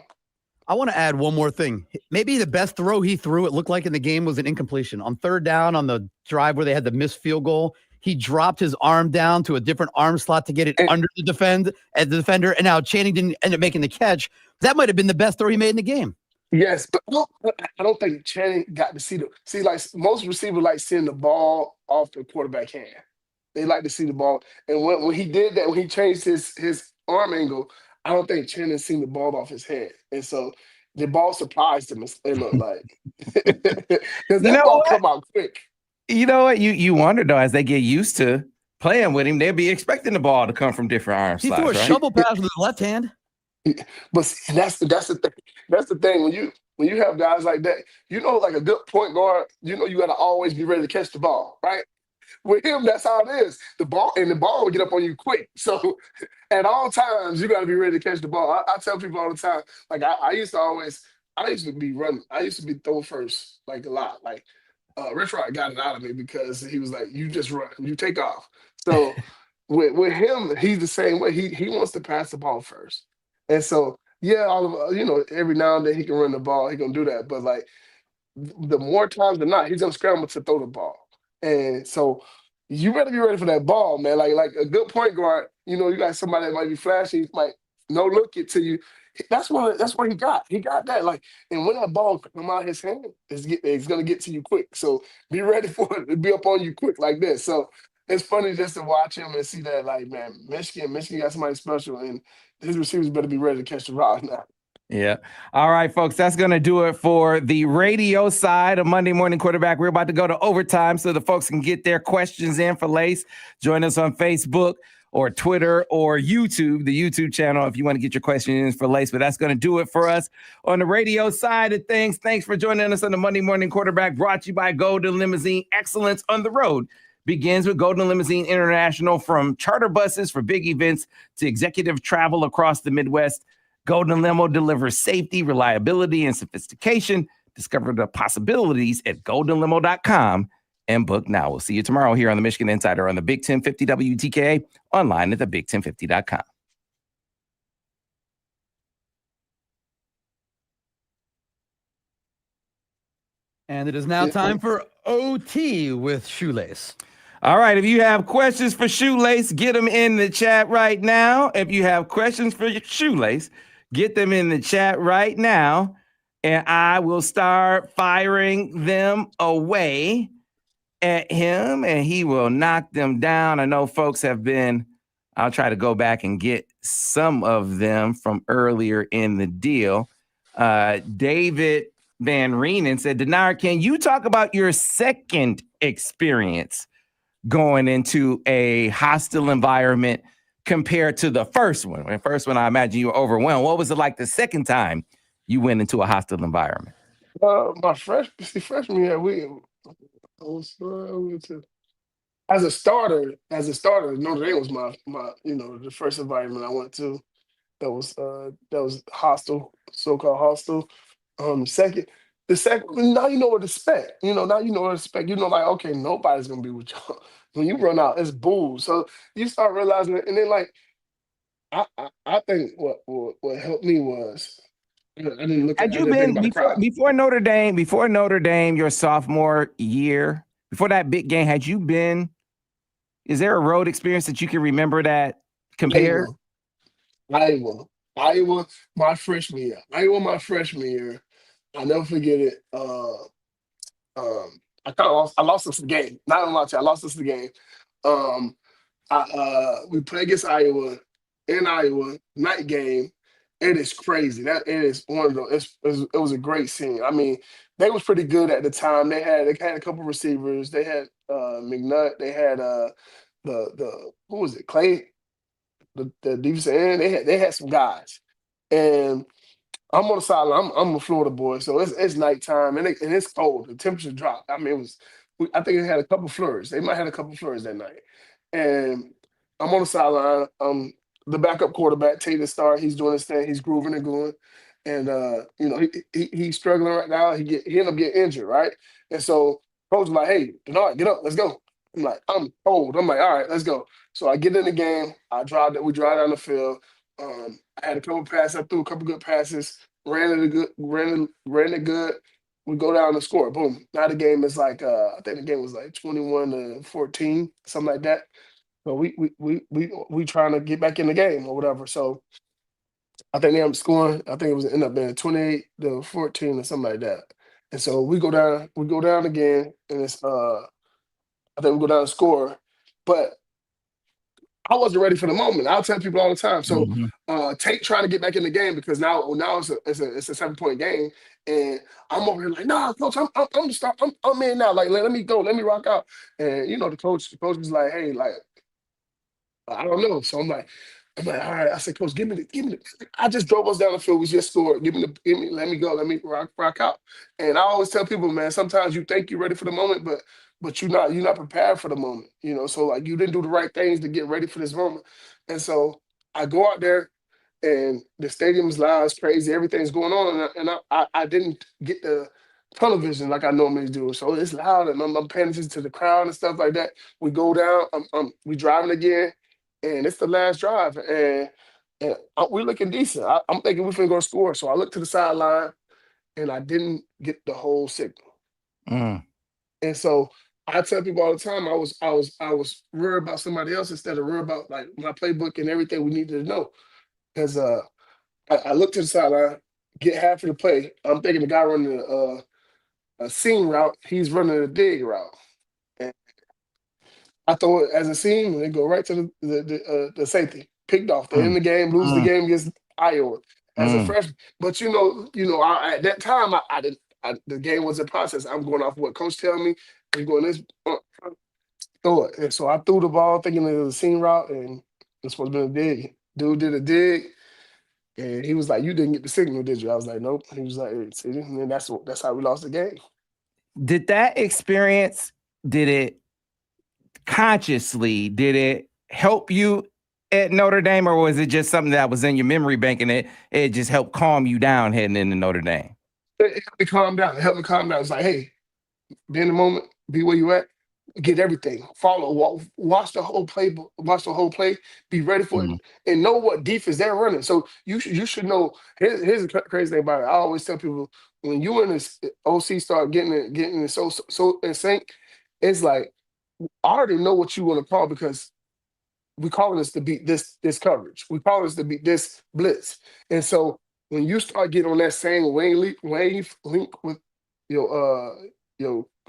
I want to add one more thing. Maybe the best throw he threw, it looked like in the game, was an incompletion. On third down on the drive where they had the missed field goal, he dropped his arm down to a different arm slot to get it under the defender, and now Channing didn't end up making the catch. That might have been the best throw he made in the game. Yes, but I don't think Channing got to see like most receivers like seeing the ball off the quarterback hand. They like to see the ball, and when he did that, when he changed his arm angle, I don't think Channing seen the ball off his hand, and so the ball surprised him. It looked like because that ball come out quick. You know what? You wonder though, as they get used to playing with him, they'll be expecting the ball to come from different arm slots. He threw a shovel pass with his left hand. But see, that's the thing. That's the thing when you have guys like that, like a good point guard, you got to always be ready to catch the ball, right? With him, that's how it is. The ball will get up on you quick. So at all times, you got to be ready to catch the ball. I tell people all the time, like I used to be running. I used to be throw first, like a lot. Like Rich Rod got it out of me because he was like, you just run, you take off. So with him, he's the same way. He wants to pass the ball first. And so, yeah, every now and then he can run the ball, he can do that. But like the more times than not, he's gonna scramble to throw the ball. And so you better be ready for that ball, man. Like a good point guard, you got somebody that might be flashy, might no look it to you. That's what he got. He got that. Like, and when that ball come out his hand, it's gonna get to you quick. So be ready for it to be up on you quick like this. So it's funny just to watch him and see that, like, man, Michigan got somebody special, and his receivers better be ready to catch the rock now. Yeah. All right, folks, that's going to do it for the radio side of Monday Morning Quarterback. We're about to go to overtime so the folks can get their questions in for Lace. Join us on Facebook or Twitter or YouTube, the YouTube channel, if you want to get your questions in for Lace. But that's going to do it for us on the radio side of things. Thanks for joining us on the Monday Morning Quarterback, brought to you by Golden Limousine. Excellence on the road begins with Golden Limousine International. From charter buses for big events to executive travel across the Midwest, Golden Limo delivers safety, reliability, and sophistication. Discover the possibilities at goldenlimo.com and book now. We'll see you tomorrow here on the Michigan Insider on the Big 1050 WTKA, online at thebig1050.com. And it is now time for OT with Shoelace. All right, if you have questions for Shoelace, get them in the chat right now. If you have questions for Shoelace, get them in the chat right now, and I will start firing them away at him, and he will knock them down. I know folks I'll try to go back and get some of them from earlier in the deal. David Van Reenen said, Denard, can you talk about your second experience going into a hostile environment compared to the first one? The first one, I imagine you were overwhelmed. What was it like the second time you went into a hostile environment? My freshman year, as a starter, Notre Dame was my the first environment I went to that was hostile, so-called hostile. The second, now you know what to expect. Now you know what to expect. Like, okay, nobody's gonna be with y'all. When you run out, it's booze. So you start realizing it, and then like I think what helped me was I didn't look at. Had you been before Notre Dame, your sophomore year, before that big game? Had you been? Is there a road experience that you can remember that compared? Iowa, my freshman year. I'll never forget it. I lost us the game. Not gonna lie to you, I lost us the game. We played against Iowa in Iowa, night game. It is crazy. It is one of those. It was a great scene. I mean, they was pretty good at the time. They had a couple receivers. They had McNutt. They had the who was it? Clay, the defensive end. They had some guys, and I'm on the sideline. I'm a Florida boy, so it's nighttime and it's cold. The temperature dropped. I mean, I think it had a couple flurries. They might have had a couple flurries that night, and I'm on the sideline. the backup quarterback, Taylor Starr. He's doing his thing. He's grooving and going. And he's struggling right now. He ended up getting injured, right? And so coach was like, "Hey, Denard, get up, let's go." I'm like, I'm old. I'm like, all right, let's go. So I get in the game. We drive down the field. I had a couple passes. I threw a couple good passes. Ran it good. We go down and score. Boom. Now the game is like I think the game was like 21-14, something like that. So we trying to get back in the game or whatever. So I think they ended up scoring. I think it was end up being 28-14 or something like that. And so we go down again, and it's I think we go down and score. But I wasn't ready for the moment. I'll tell people all the time. So Tate trying to get back in the game because now it's a 7-point game, and I'm over here like, nah, coach, I'm stop. I'm in now. Like, let me go, let me rock out. And the coach was like, hey, like, I don't know. So I'm like, all right. I said, coach, give me the. I just drove us down the field. We just scored. Let me go. Let me rock out. And I always tell people, man, sometimes you think you're ready for the moment, but you're not prepared for the moment. So like you didn't do the right things to get ready for this moment. And so I go out there, and the stadium's loud, it's crazy, everything's going on, and I didn't get the television like I normally do. So it's loud, and I'm paying attention to the crowd and stuff like that. We go down, we driving again. And it's the last drive, and we're looking decent. I'm thinking we're finna go score. So I look to the sideline, and I didn't get the whole signal. And so I tell people all the time, I was worried about somebody else instead of worried about like my playbook and everything we needed to know. Because I look to the sideline, get half of the play. I'm thinking the guy running a seam route, he's running a dig route. I throw it as a seam, and they go right to the safety. Picked off. They in the game, lose the game against Iowa as a freshman. But at that time, I didn't. The game was a process. I'm going off what coach tell me. I'm going this, throw it. And so I threw the ball thinking it was a seam route, and it's supposed to be a dig. Dude did a dig, and he was like, "You didn't get the signal, did you?" I was like, "Nope." He was like, "See," and then that's how we lost the game. Did that experience? Did it help you at Notre Dame, or was it just something that was in your memory bank and it just helped calm you down heading into Notre Dame? It helped me calm down. It's like, hey, be in the moment, be where you at, get everything, follow, watch the whole playbook, watch the whole play, be ready for it, and know what defense they're running. So you should know. Here's the crazy thing about it. I always tell people, when you and this OC start getting it so in sync, it's like, I already know what you want to call, because we calling this to beat this coverage. We calling this to beat this blitz. And so when you start getting on that same wave link with your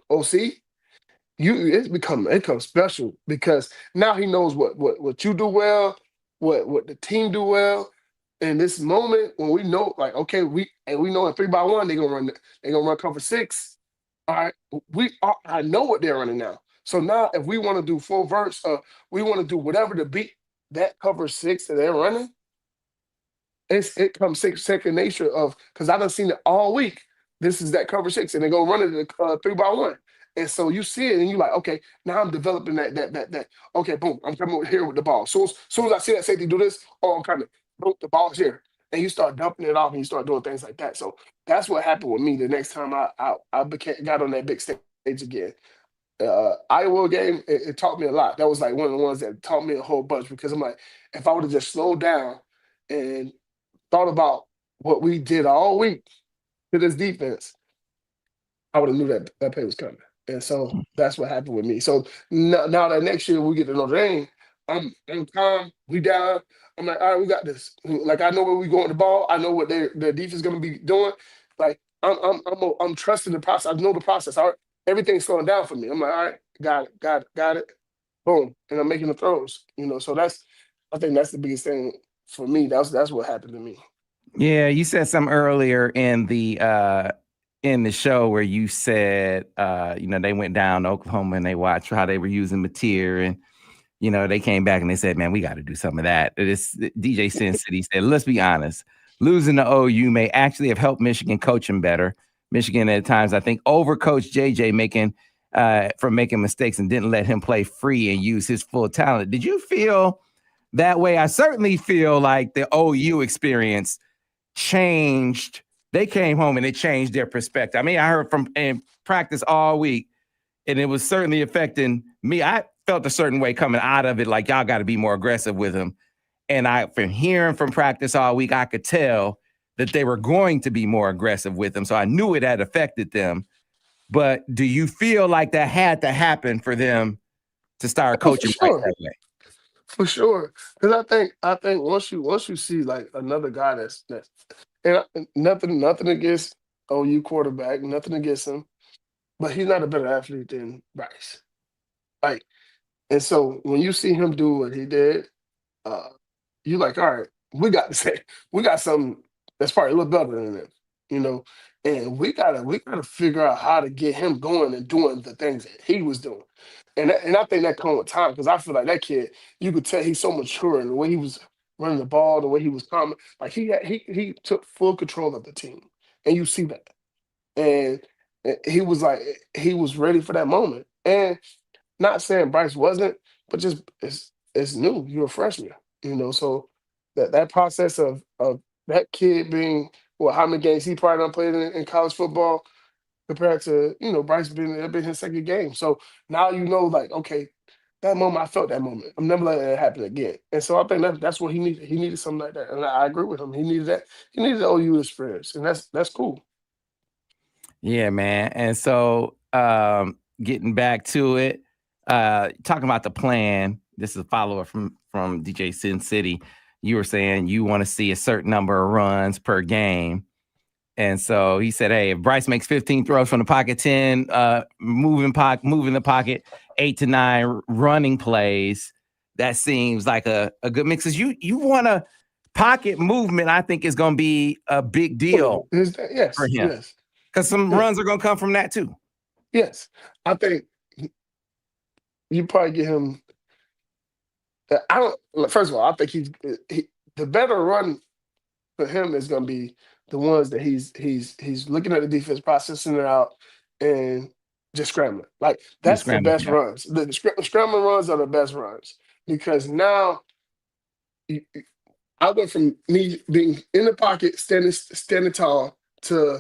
OC, it becomes special, because now he knows what you do well, what the team do well. In this moment, when we know, like, okay, we know in 3x1 they're gonna run cover 6. All right, I know what they're running now. So now, if we want to do full verse, we want to do whatever to beat that cover 6 that they're running, it comes second nature of, because I done seen it all week. This is that cover 6, and they're gonna run it 3x1, and so you see it, and you're like, okay, now I'm developing that. Okay, boom, I'm coming over here with the ball. So as soon as I see that safety do this, I'm coming. Boom, the ball's here, and you start dumping it off, and you start doing things like that. So that's what happened with me the next time I got on that big stage again. Iowa game, it taught me a lot. That was like one of the ones that taught me a whole bunch, because I'm like, if I would have just slowed down and thought about what we did all week to this defense, I would have knew that play was coming. And so that's what happened with me. So now that next year we get to Notre Dame, I'm calm, we down. I'm like, all right, we got this. Like, I know where we going with the ball. I know what their defense is going to be doing. Like, I'm trusting the process. I know the process. Everything's slowing down for me. I'm like, all right, got it. Boom. And I'm making the throws. So I think that's the biggest thing for me. That's what happened to me. Yeah, you said something earlier in the show where you said they went down to Oklahoma and they watched how they were using Mateer, and they came back and they said, man, we got to do some of that. DJ Sin City said, let's be honest, losing to OU may actually have helped Michigan coach him better. Michigan at times, I think, overcoached JJ from making mistakes and didn't let him play free and use his full talent. Did you feel that way. I certainly feel like the OU experience changed. They came home and it changed their perspective. I mean, I heard from in practice all week, and it was certainly affecting me. I felt a certain way coming out of it, like y'all got to be more aggressive with him. And from hearing from practice all week, I could tell that they were going to be more aggressive with him. So I knew it had affected them. But do you feel like that had to happen for them to start coaching Bryce that way? For sure, because I think once you see like another guy that's and nothing against OU quarterback, nothing against him, but he's not a better athlete than Bryce. Like, and so when you see him do what he did, you're like, all right, we got something that's probably a little better than him, you know. And we gotta figure out how to get him going and doing the things that he was doing. And I think that comes with time because I feel like that kid, you could tell he's so mature in the way he was running the ball, the way he was coming. Like he took full control of the team, and you see that. And he was ready for that moment. And not saying Bryce wasn't, but just it's new. You're a freshman, you know. So that process of that kid being how many games he probably done played in college football compared to Bryce been his second game. So now like, okay, that moment I felt that moment. I'm never letting it happen again. And so I think that's what he needed. He needed something like that, and I agree with him. He needed that. He needed the OU experience, and that's cool. Yeah, man. And so getting back to it, talking about the plan. This is a follow-up from DJ Sin City. You were saying you want to see a certain number of runs per game. And so he said, hey, if Bryce makes 15 throws from the pocket, 10 moving the pocket, 8 to 9 running plays, that seems like a good mix. You want a pocket movement, I think is going to be a big deal for him. Yes. Because some runs are going to come from that too. Yes. I think you probably get him. First of all, I think the better run for him is going to be the ones that he's looking at the defense, processing it out, and just scrambling. Like that's the best runs. The scrambling runs are the best runs because now I went from me being in the pocket, standing tall, to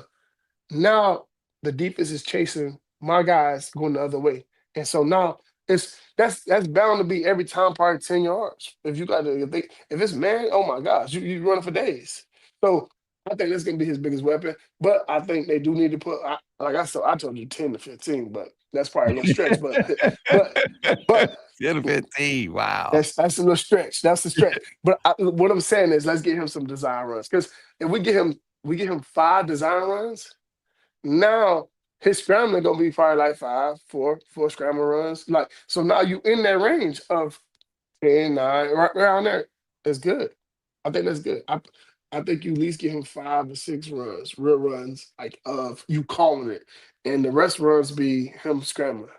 now the defense is chasing my guys going the other way, and so now that's bound to be every time probably 10 yards. If you got to if it's man, oh my gosh, you running for days. So I think that's gonna be his biggest weapon. But I think they do need to put like I told you 10 to 15, but that's probably a little stretch. But 10 to 15, wow. That's a little stretch. That's a stretch. But what I'm saying is let's get him some design runs. Because if we get him 5 design runs, now his scrambling gonna be probably like 4 scramble runs. Like so now you in that range of 10, 9, right around there. That's good. I think that's good. I think you at least give him 5 or 6 runs, real runs, like of you calling it, and the rest runs be him scrambling.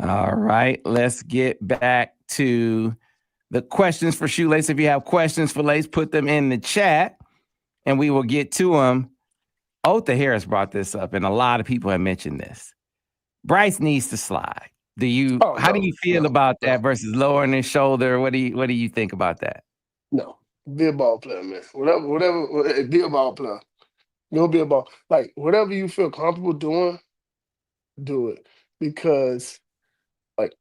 All right, let's get back to the questions for Shoelace. If you have questions for Lace, put them in the chat, and we will get to them. Otha Harris brought this up, and a lot of people have mentioned this. Bryce needs to slide. How do you feel about that versus lowering his shoulder? What do you think about that? No, be a ball player, man. Whatever, be a ball player. Go be a ball. Like whatever you feel comfortable doing, do it because, like,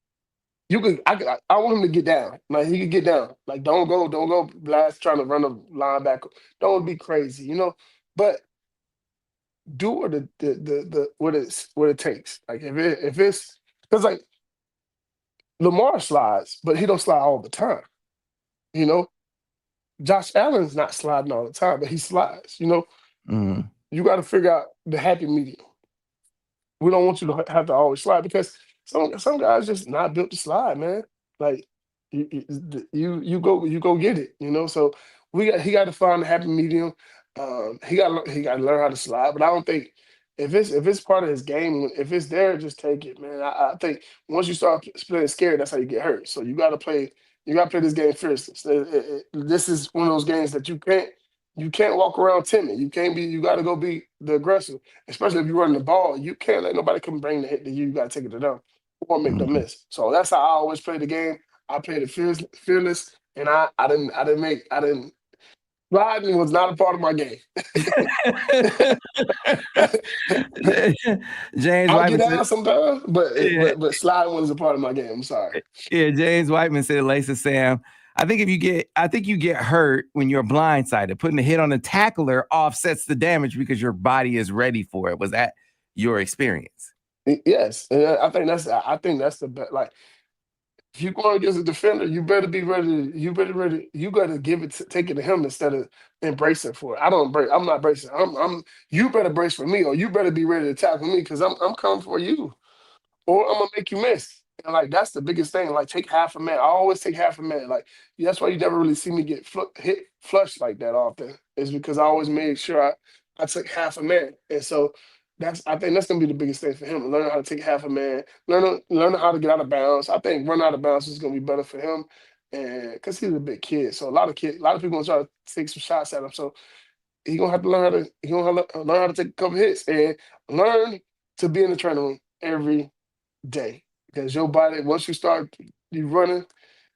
you could. I want him to get down. Like he could get down. Like don't go blast trying to run a linebacker. Don't be crazy, But do what it takes. Like if it's because like Lamar slides, but he don't slide all the time. Josh Allen's not sliding all the time, but he slides. Mm-hmm. You got to figure out the happy medium. We don't want you to have to always slide because some guys just not built to slide, man. Like you go get it. So he got to find the happy medium. He got to learn how to slide, but I don't think if it's part of his game, if it's there, just take it, man. I think once you start playing scared, that's how you get hurt. So you got to play this game fierce. This is one of those games that you can't walk around timid. You got to go be the aggressor, especially if you're running the ball. You can't let nobody come bring the hit to you. You got to take it to them or make them miss. So that's how I always play the game. I played it fearless, and I didn't. Sliding was not a part of my game. James I'll get Whiteman down said, sometimes, but yeah, sliding was a part of my game. I'm sorry. yeah. James Whiteman said, Lisa Sam, I think you get hurt when you're blindsided. Putting a hit on the tackler offsets the damage because your body is ready for it. Was that your experience? Yes, and I think that's the best. Like, if you're going against a defender, you better be ready. You better ready. You got to take it to him instead of embracing for it. I don't break. I'm not bracing. You better brace for me, or you better be ready to tackle me because I'm coming for you, or I'm gonna make you miss. And like that's the biggest thing. Like take half a man. I always take half a man. Like that's why you never really see me get hit flush like that often. Is because I always made sure I took half a man. And so I think that's gonna be the biggest thing for him. Learning how to take half a man. Learning how to get out of bounds. I think run out of bounds is gonna be better for him. And because he's a big kid, so a lot of people gonna try to take some shots at him. So he gonna have to learn how to take a couple hits and learn to be in the training room every day because your body once you running,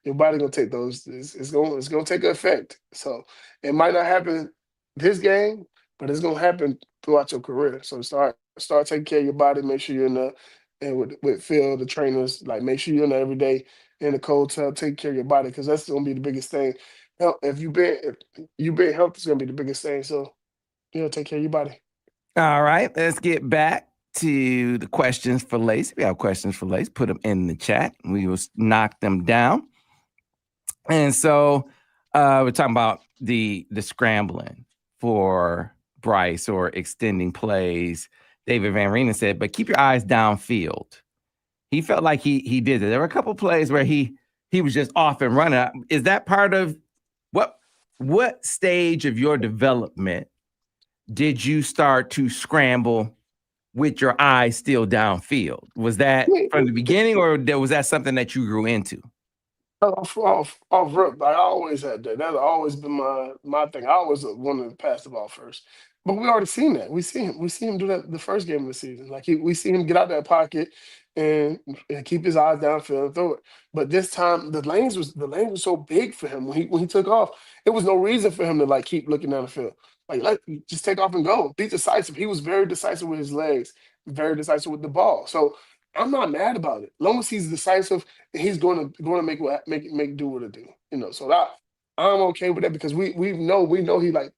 your body gonna take those. It's gonna take effect. So it might not happen this game, but it's gonna happen throughout your career. So start taking care of your body. Make sure you're in the and with Phil, the trainers, like make sure you're in there every day in the cold tub, take care of your body because that's gonna be the biggest thing. If you been healthy, it's gonna be the biggest thing. So take care of your body. All right, let's get back to the questions for Lace. If you have questions for Lace, put them in the chat. We will knock them down. And so we're talking about the scrambling for Bryce or extending plays. David Van Reenen said, but keep your eyes downfield. He felt like he did it. There were a couple of plays where he was just off and running. Is that part of what stage of your development did you start to scramble with your eyes still downfield? Was that from the beginning, or was that something that you grew into? Off rip, I always had that. That's always been my thing. I always wanted to pass the ball first. But we already seen that. We see him do that the first game of the season. Like we see him get out that pocket and keep his eyes downfield and throw it. But this time the lanes was so big for him when he took off. It was no reason for him to like keep looking down the field. Like just take off and go. Be decisive. He was very decisive with his legs, very decisive with the ball. So I'm not mad about it. As long as he's decisive, he's going to make do what it do. So I'm okay with that because we know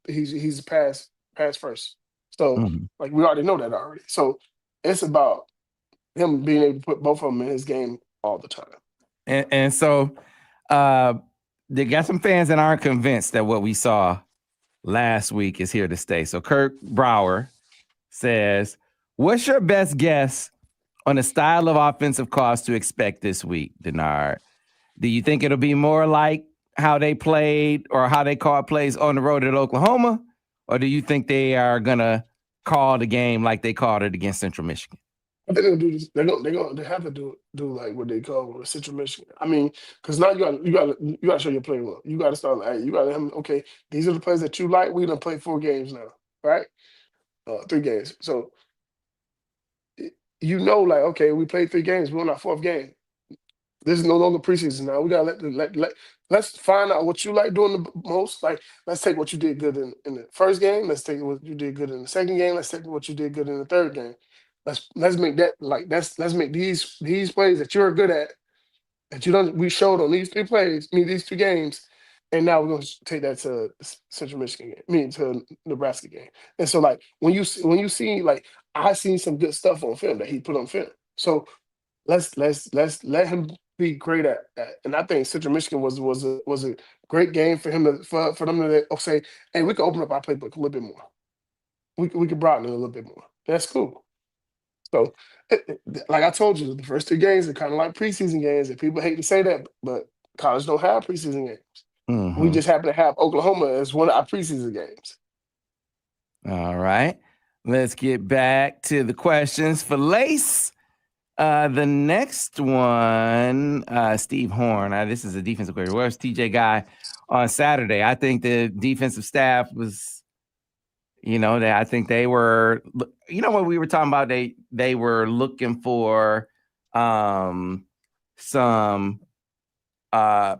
he's pass first. So like we already know that already. So it's about him being able to put both of them in his game all the time. And so they got some fans that aren't convinced that what we saw last week is here to stay. So Kirk Brower says, what's your best guess on the style of offensive calls to expect this week, Denard? Do you think it'll be more like how they played or how they called plays on the road at Oklahoma? Or do you think they are going to call the game like they called it against Central Michigan? They're gonna do this. They have to do like what they call Central Michigan. I mean, because now you got to show your play well. You got to start like, hey, you got to have okay. These are the plays that you like. We done played 4 games now, right? 3 games. So like okay, we played 3 games. We're on our 4th game. This is no longer preseason now. We gotta let's find out what you like doing the most. Like let's take what you did good in the first game. Let's take what you did good in the second game. Let's take what you did good in the third game. Let's make that like let's make these plays that you're good at that we showed on these 3 plays, these 3 games, and now we're gonna take that to Central Michigan game, to Nebraska game. And so like when you see like I seen some good stuff on film that he put on film. So let's let him be great at that. And I think Central Michigan was a great game for him for them to say, hey, we can open up our playbook a little bit more. We can broaden it a little bit more. That's cool. So, like I told you, the first 2 games are kind of like preseason games, and people hate to say that, but college don't have preseason games. We just happen to have Oklahoma as one of our preseason games. All right. Let's get back to the questions for Lace. The next one, Steve Horn. This is a defensive player. Where's TJ Guy on Saturday? I think the defensive staff was, I think they were, what we were talking about, they were looking for some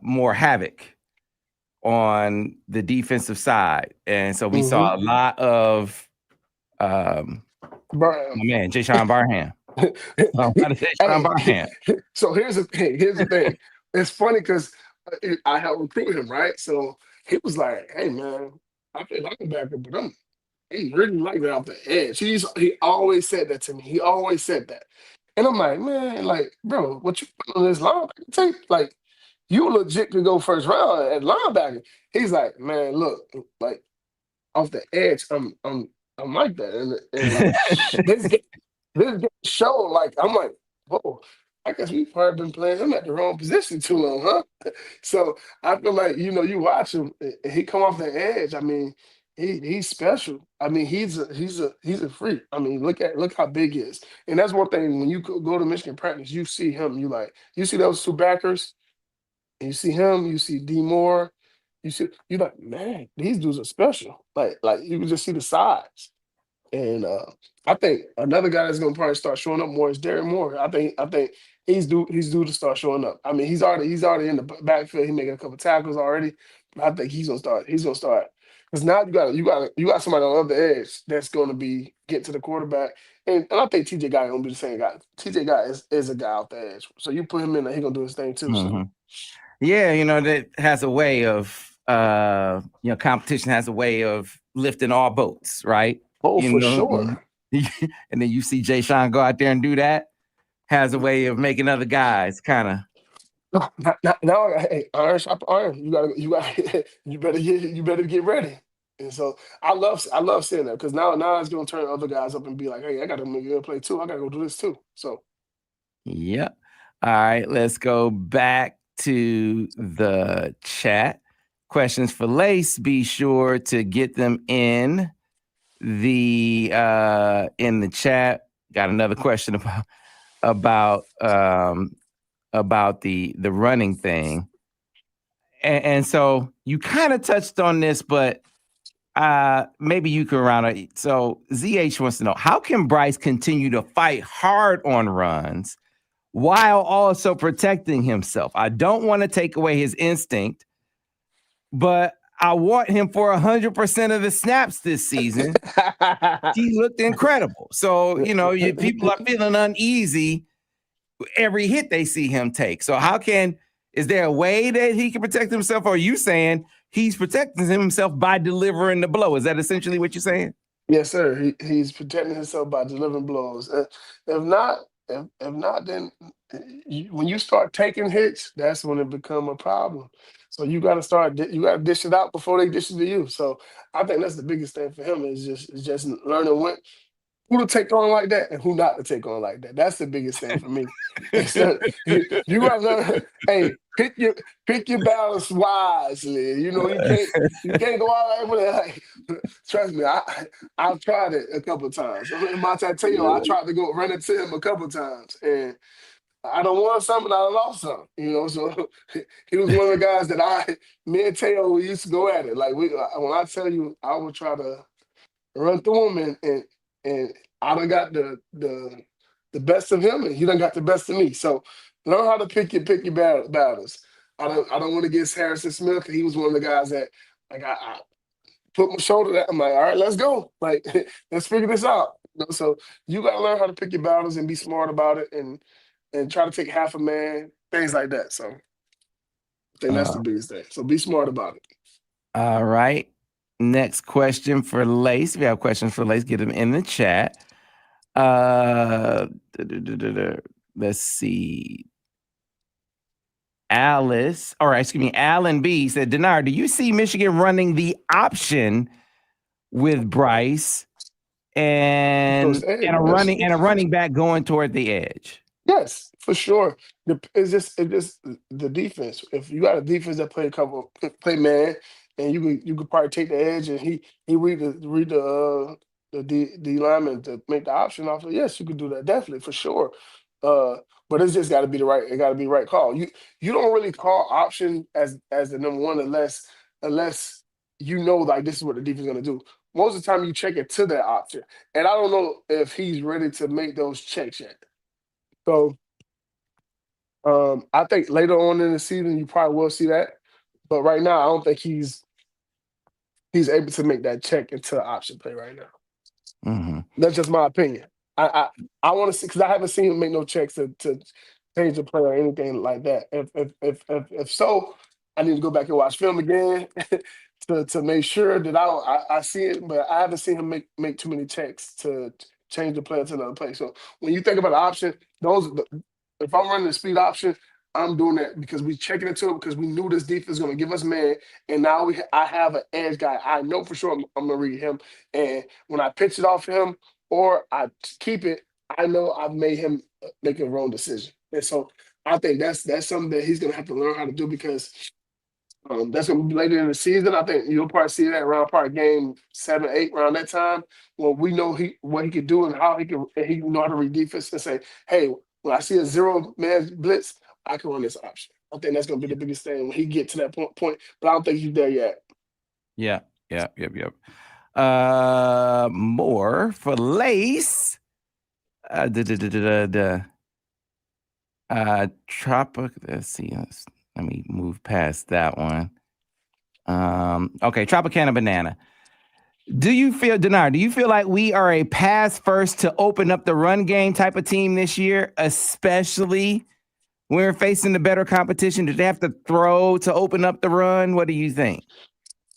more havoc on the defensive side. And so we saw a lot of Barham. my man, Jayshon Barham. Barham. So here's the thing. It's funny because I helped recruit him, right? So he was like, "Hey man, I play linebacker, but I'm really like that off the edge." He always said that to me. He always said that, and I'm like, man, like, bro, what you put on this linebacker tape? Like, you legit could go first round at linebacker. He's like, man, look, like off the edge, I'm like that, and this game showed, like, I'm like, whoa, I guess we've probably been playing him at the wrong position too long, huh? So I feel like, you watch him, he come off the edge. I mean, he's special. I mean, he's a freak. I mean, look how big he is. And that's one thing, when you go to Michigan practice, you see him, you see those two backers, and you see him, you see D Moore, you're like, man, these dudes are special. Like you can just see the size. And I think another guy that's gonna probably start showing up more is Derek Moore. I think he's due to start showing up. I mean, he's already in the backfield. He's making a couple tackles already. But I think he's gonna start. Because now you got somebody on the other edge that's gonna be getting to the quarterback. And I think TJ Guy gonna be the same guy. TJ Guy is a guy off the edge. So you put him in there, he's gonna do his thing too. So. Yeah, that has a way of competition has a way of lifting all boats, right? Oh, for sure. And then you see Jayshon go out there and do that, has a way of making other guys kind of. Now, hey, iron shop iron. You better get ready. And so I love seeing that, because now it's gonna turn other guys up and be like, hey, I gotta make a play too. I gotta go do this too. So. Yep. All right, let's go back to the chat. Questions for Lace. Be sure to get them in the chat. Got another question about the running thing, and so you kind of touched on this, but maybe you can round it. So ZH wants to know, how can Bryce continue to fight hard on runs while also protecting himself? I don't want to take away his instinct, but I want him for 100% of the snaps this season. He looked incredible. So, people are feeling uneasy every hit they see him take. So is there a way that he can protect himself? Or are you saying he's protecting himself by delivering the blow? Is that essentially what you're saying? Yes, sir. He's protecting himself by delivering blows. If not, then when you start taking hits, that's when it become a problem. So you got to dish it out before they dish it to you. So I think that's the biggest thing for him, is just learning who to take on like that and who not to take on like that. That's the biggest thing for me. So, you got to learn. Hey, pick your balance wisely. You can't go out there like. Trust me, I've tried it a couple of times. In my Mateo, I tried to go run into him a couple of times, and I don't want something, I lost something. So he was one of the guys that me and Teo, we used to go at it. Like when I tell you, I would try to run through him, and I done got the best of him, and he done got the best of me. So learn how to pick your battles. I don't want to get Harrison Smith. He was one of the guys that, like, I put my shoulder down. I'm like, all right, let's go. Like, let's figure this out. So you got to learn how to pick your battles and be smart about it, and try to take half a man, things like that. So I think that's the biggest thing. So be smart about it. All right. Next question for Lace. If you have questions for Lace, get them in the chat. Let's see. Alan B said, Denard, do you see Michigan running the option with Bryce and a running back going toward the edge? Yes, for sure. It's just the defense. If you got a defense that play man, and you could probably take the edge, and he read the D lineman to make the option off. Yes, you could do that, definitely, for sure. But it's just got to be the right call. You don't really call option as the number one unless like this is what the defense is going to do. Most of the time you check it to that option, and I don't know if he's ready to make those checks yet. So I think later on in the season you probably will see that, but right now I don't think he's able to make that check into option play right now. Mm-hmm. That's just my opinion. I want to see, because I haven't seen him make no checks to change the play or anything like that. If so, I need to go back and watch film again to make sure that I see it. But I haven't seen him make too many checks to change the play to another play. So when you think about the option, if I'm running the speed option, I'm doing that because we checking into it because we knew this defense is going to give us man, and now I have an edge guy. I know for sure I'm going to read him, and when I pitch it off him or I keep it, I know I've made him make a wrong decision. And so I think that's something that he's going to have to learn how to do because that's going to be later in the season. I think you'll probably see that around probably game 7, 8, around that time when we know what he can do and how he know how to read defense and say, hey, when I see a 0-man blitz, I can run this option. I think that's going to be the biggest thing when he get to that point. But I don't think he's there yet. Yep. More for Lace. Tropic. Let's see. Let me move past that one. Okay, Tropicana Banana. Denard, do you feel like we are a pass first to open up the run game type of team this year, especially when we're facing the better competition? Do they have to throw to open up the run? What do you think?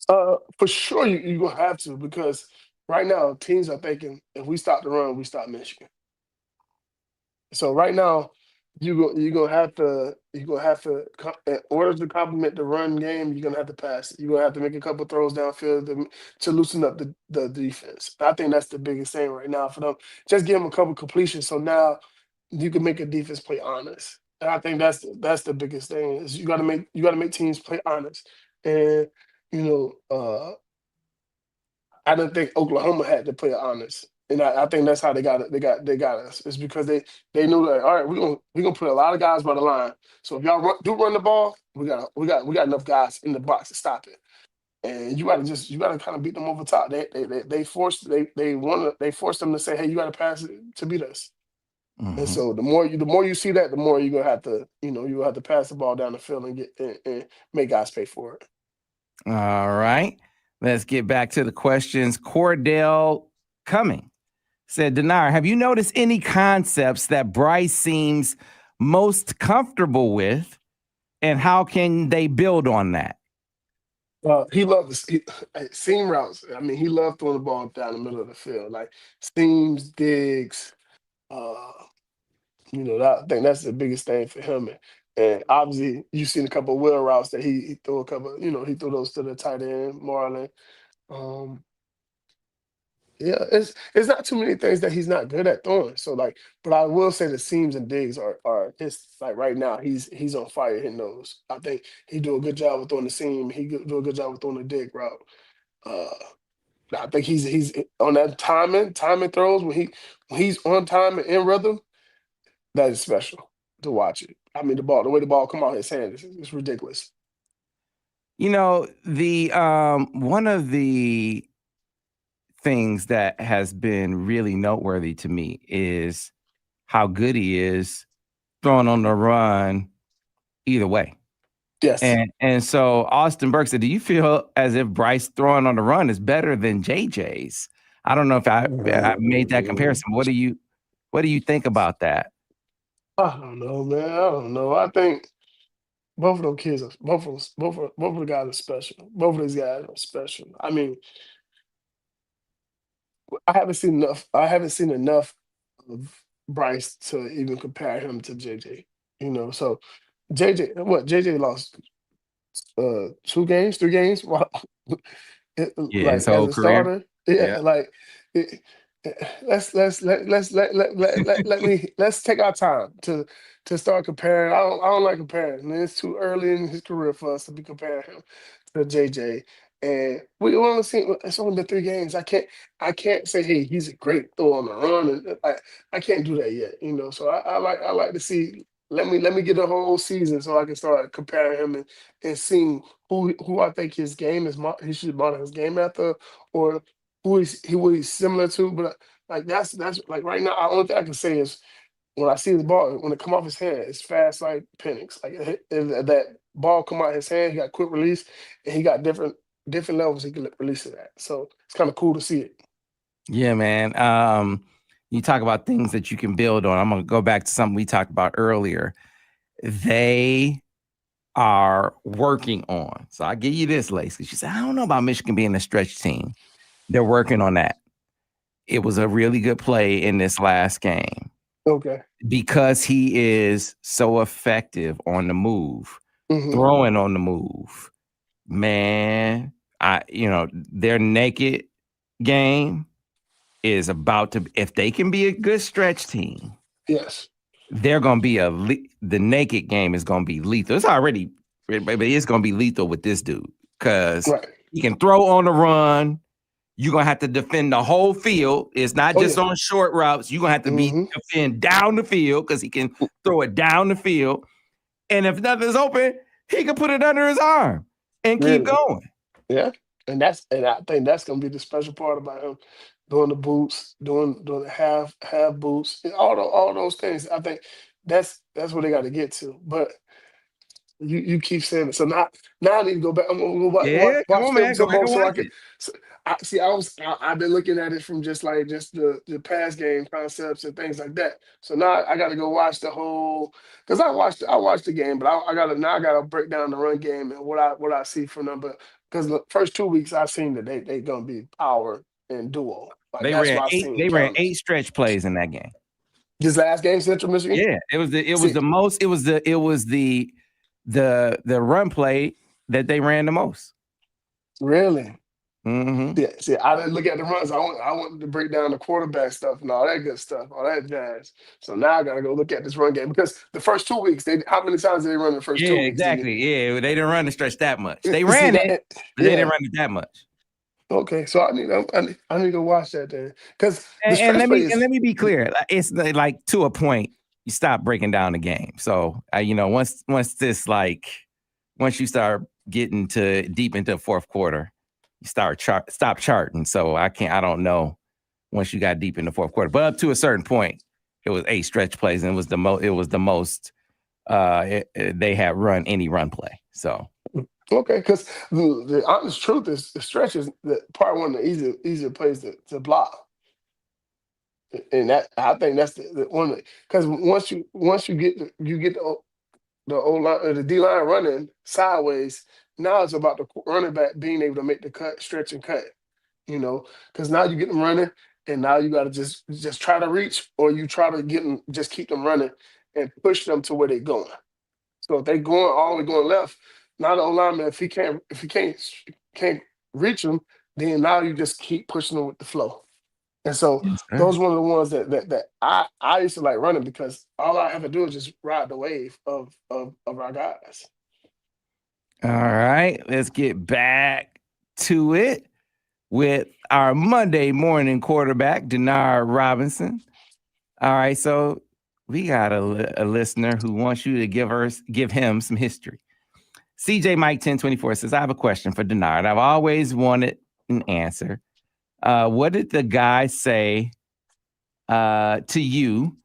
For sure, you're going to have to because right now teams are thinking if we stop the run, we stop Michigan. So right now, you're gonna have to in order to complement the run game, you're gonna have to pass. You're gonna have to make a couple throws downfield to loosen up the defense. I think that's the biggest thing right now for them. Just give them a couple completions, so now you can make a defense play honest. And I think that's the biggest thing is you gotta make teams play honest. And I don't think Oklahoma had to play honest. And I think that's how they got it. They got us. It's because they knew that all right, we're gonna put a lot of guys by the line. So if y'all run the ball, we got enough guys in the box to stop it. And you gotta kind of beat them over top. They forced them to say, hey, you gotta pass it to beat us. Mm-hmm. And so the more you see that, the more you're gonna have to you have to pass the ball down the field and and make guys pay for it. All right, let's get back to the questions. Cordell Cumming said, Denard, have you noticed any concepts that Bryce seems most comfortable with, and how can they build on that? He loves seam routes. I mean, he loved throwing the ball down the middle of the field, like seams, digs. I think that's the biggest thing for him. And obviously, you've seen a couple of wheel routes that he threw a couple. He threw those to the tight end, Marlin. Yeah, it's not too many things that he's not good at throwing. So but I will say the seams and digs are his, like right now he's on fire hitting those. I think he do a good job with throwing the seam. He do a good job with throwing the dig route. I think he's on that timing throws when he's on time and in rhythm. That is special to watch it. I mean the way the ball come out his hand is ridiculous. The one of the things that has been really noteworthy to me is how good he is throwing on the run either way. Yes. And so Austin Burke said, do you feel as if Bryce throwing on the run is better than JJ's? I don't know if I made that comparison. What do you think about that? I don't know, man. I don't know. I think both of those kids both of the guys are special. Both of these guys are special. I mean, I haven't seen enough of Bryce to even compare him to JJ. So JJ lost 2 games, 3 games. Yeah, Like his whole as a career. starter. Yeah. Like let's take our time to start comparing. I don't like comparing. I mean, it's too early in his career for us to be comparing him to JJ. And we only seen it's only been 3 games. I can't say, hey, he's a great thrower on the run, and I can't do that yet. So I like to see. Let me get the whole season so I can start comparing him and seeing who I think his game is. He should model his game after, or who he's similar to. But like that's like right now, the only thing I can say is when I see the ball, when it come off his hand, it's fast like Penix. Like if that ball come out his hand, he got quick release, and he got different levels he can release it at. So it's kind of cool to see it. Yeah, man. You talk about things that you can build on. I'm gonna go back to something we talked about earlier. They are working on. So I'll give you this, Lacey. She said, I don't know about Michigan being a stretch team. They're working on that. It was a really good play in this last game. Okay. Because he is so effective on the move, throwing on the move. Man, their naked game is about to, if they can be a good stretch team. Yes. They're going to be the naked game is going to be lethal. It's already, but it's going to be lethal with this dude because he can throw on the run. You're going to have to defend the whole field. It's not just on short routes. You're going to have to defend down the field because he can throw it down the field. And if nothing's open, he can put it under his arm and keep going. Yeah. And I think that's going to be the special part about him. Doing the boots, doing the half boots, all those things. I think that's what they got to get to. But you keep saying it, so now I need to go back. I'm gonna go back. Come on, man. Go back and watch it. I've been looking at it from just the past game concepts and things like that. So now I got to go watch the whole because I watched the game, but I gotta break down the run game and what I see from them. But because the first 2 weeks I've seen that they gonna be power and duo. Like, they ran 8 stretch plays in that game. This last game, Central Michigan. Yeah, it was the run play that they ran the most. Really? Mm-hmm. Yeah. See, I didn't look at the runs. I wanted to break down the quarterback stuff and all that good stuff, all that jazz. So now I gotta go look at this run game because the first 2 weeks, how many times did they run the first 2 weeks? Yeah, exactly. Yeah, they didn't run the stretch that much. They ran it, but they didn't run it that much. Okay, so I need to go watch that then. Because let me be clear. It's like to a point, you stop breaking down the game. So once you start getting deep into the fourth quarter, you stop charting. So I don't know once you got deep in the fourth quarter, but up to a certain point, it was 8 stretch plays, and it was the most they had run any run play. So. Okay, because the honest truth is the stretch is probably one of the easier plays to block, and that I think that's the one because once you get the O-line, the D-line running sideways, now it's about the running back being able to make the cut, stretch and cut, because now you get them running, and now you got to just try to reach, or you try to get them, just keep them running and push them to where they're going. So if they're going left. Now the O-lineman, if he can't reach him, then now you just keep pushing him with the flow. And so those one of the ones that I used to like running because all I have to do is just ride the wave of our guys. All right, let's get back to it with our Monday morning quarterback, Denard Robinson. All right, so we got a listener who wants you to give him some history. CJ Mike 1024 says, I have a question for Denard. I've always wanted an answer. What did the guy say to you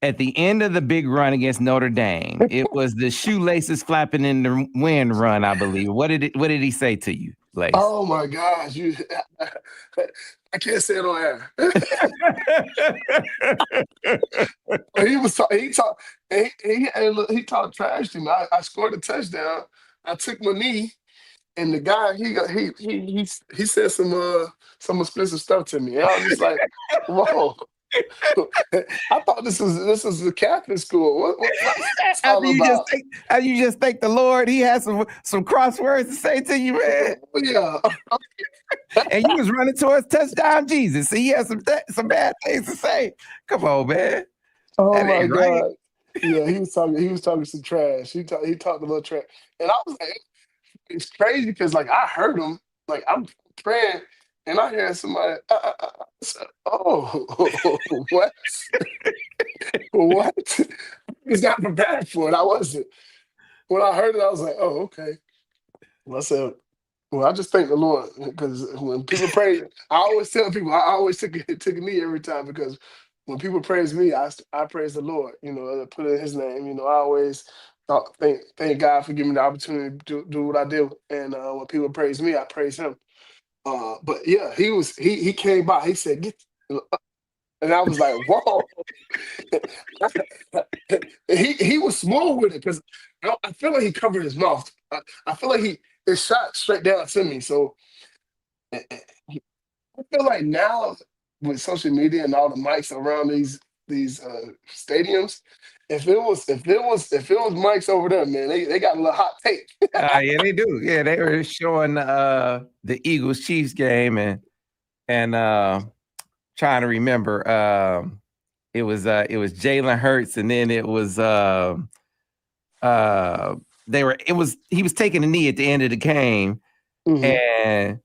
at the end of the big run against Notre Dame? It was the shoelaces flapping in the wind run, I believe. What did he say to you, Lace? Oh my gosh, I can't say it on air. He talked trash to me. I scored a touchdown. I took my knee, and the guy he said some expensive stuff to me. And I was just like, whoa. I thought this was a Catholic school. What's all about? You just thank the Lord. He has some crosswords to say to you, man. Yeah. And you was running towards touchdown Jesus. So he has some bad things to say. Come on, man. Oh my God. Right. Yeah, he was talking some trash. He talked a little trash. And I was like, it's crazy because like I heard him, like I'm praying and I hear somebody oh what? What? I was not prepared for it. I wasn't. When I heard it, I was like, oh, okay. Well, I said, well, I just thank the Lord because when people pray, I always tell people I always took a knee every time because when people praise me, I praise the Lord. Put in His name. I always thank God for giving me the opportunity to do what I do. And when people praise me, I praise Him. But yeah, he came by. He said, "Get," and I was like, "Whoa." he was smooth with it because I feel like he covered his mouth. I feel like it shot straight down to me. So I feel like now with social media and all the mics around these stadiums, if it was mics over there, man, they got a little hot take. Yeah, they do. Yeah, they were showing the Eagles Chiefs game and trying to remember. It was Jalen Hurts, and then it was he was taking a knee at the end of the game, and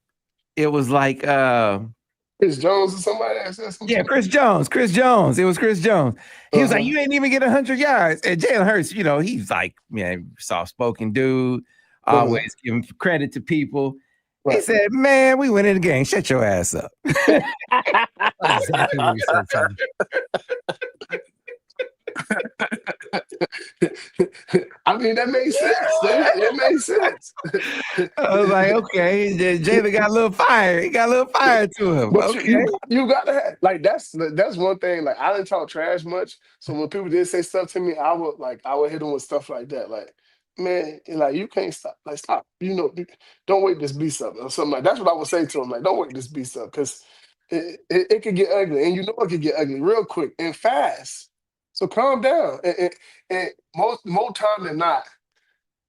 it was like Chris Jones or somebody else. Yeah, Chris Jones. It was Chris Jones. He was like, "You ain't even get 100 yards." And Jalen Hurts, he's like, soft-spoken dude, always giving credit to people. He said, "Man, we went in the game. Shut your ass up." Exactly what he said, Tom. I mean, that makes sense. It makes sense. I was like, okay, Jalen got a little fire. He got a little fire to him. But okay. you gotta have, like, that's one thing. Like, I didn't talk trash much, so when people did say stuff to me, I would hit them with stuff like that. Like, man, like, you can't stop. Like, stop. Don't wait this beast up or something like. That's what I would say to them. Like, don't wait this beast up because it could get ugly, and it could get ugly real quick and fast. So calm down. And most time than not,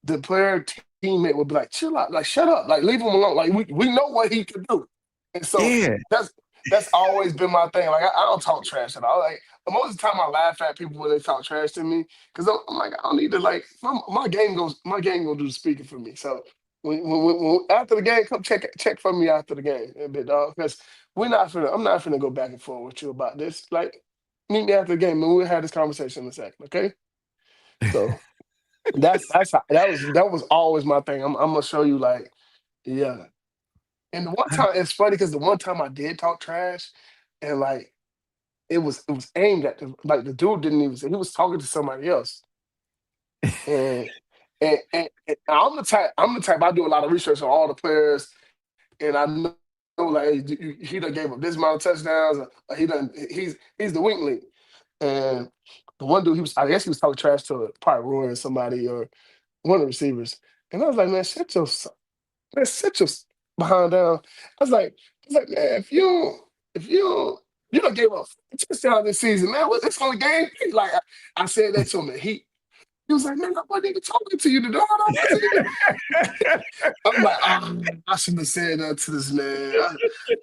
the player teammate would be like, chill out, like shut up, like leave him alone. Like we know what he can do. And so that's always been my thing. Like I don't talk trash at all. Like most of the time I laugh at people when they talk trash to me because I'm like, I don't need to like my game gonna do the speaking for me. So when after the game, come check for me after the game a bit, dog. Because I'm not finna go back and forth with you about this. Like, meet me after the game and we'll have this conversation in a second, okay? So that was always my thing. I'm gonna show you, like, yeah. And the one time it's funny because the one time I did talk trash, and like it was aimed at the dude didn't even say, he was talking to somebody else. And I'm the type I do a lot of research on all the players, and I know like he done gave up this amount of touchdowns, or he's the weak link. And the one dude, I guess he was talking trash to probably Roy or somebody or one of the receivers. And I was like, man, sit your behind down. I was like, man, if you don't gave up a touchdown this season, man, it's only game 3. Like I said that to him, and he was like, man, I wasn't even talking to you today. I'm like, I shouldn't have said that to this man.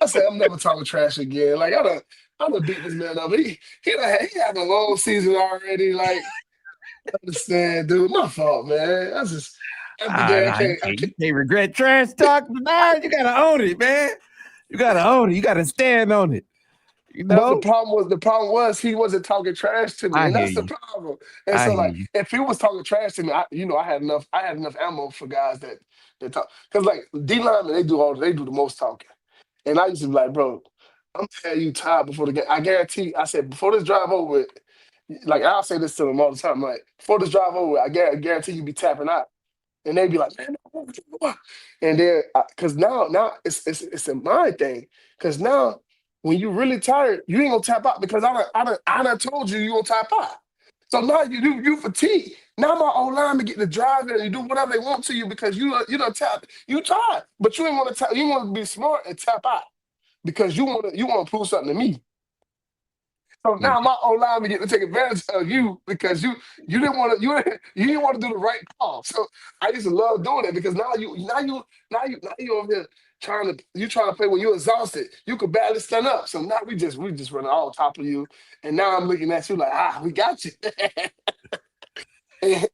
I said, I'm never talking trash again. Like, I'm gonna beat this man up. He had a long season already. Like, I understand, dude. My fault, man. That's just I can't regret trash talk, man. You gotta own it, man. You gotta own it. You gotta stand on it. But the problem was he wasn't talking trash to me, and that's the problem. And so, like, if he was talking trash to me, I had enough ammo for guys that talk. Because like D linemen, they do the most talking, and I used to be like, bro, I'm telling you, tired before the game. I guarantee. I said before this drive over, like I'll say this to them all the time, like before this drive over, I guarantee you be tapping out, and they'd be like, man, what? And then because now it's a mind thing, because now. When you really tired, you ain't gonna tap out because I done told you gonna tap out. So now you fatigue. Now my old lineman get to drive in and do whatever they want to you because you done tap. You tired, but you ain't want to tap. You want to be smart and tap out because you want to prove something to me. So now my old lineman get to take advantage of you because you didn't want to you didn't want to do the right call. So I used to love doing it because now you over here trying to play when you're exhausted. You could barely stand up. So now we just running all top of you. And now I'm looking at you like, we got you. and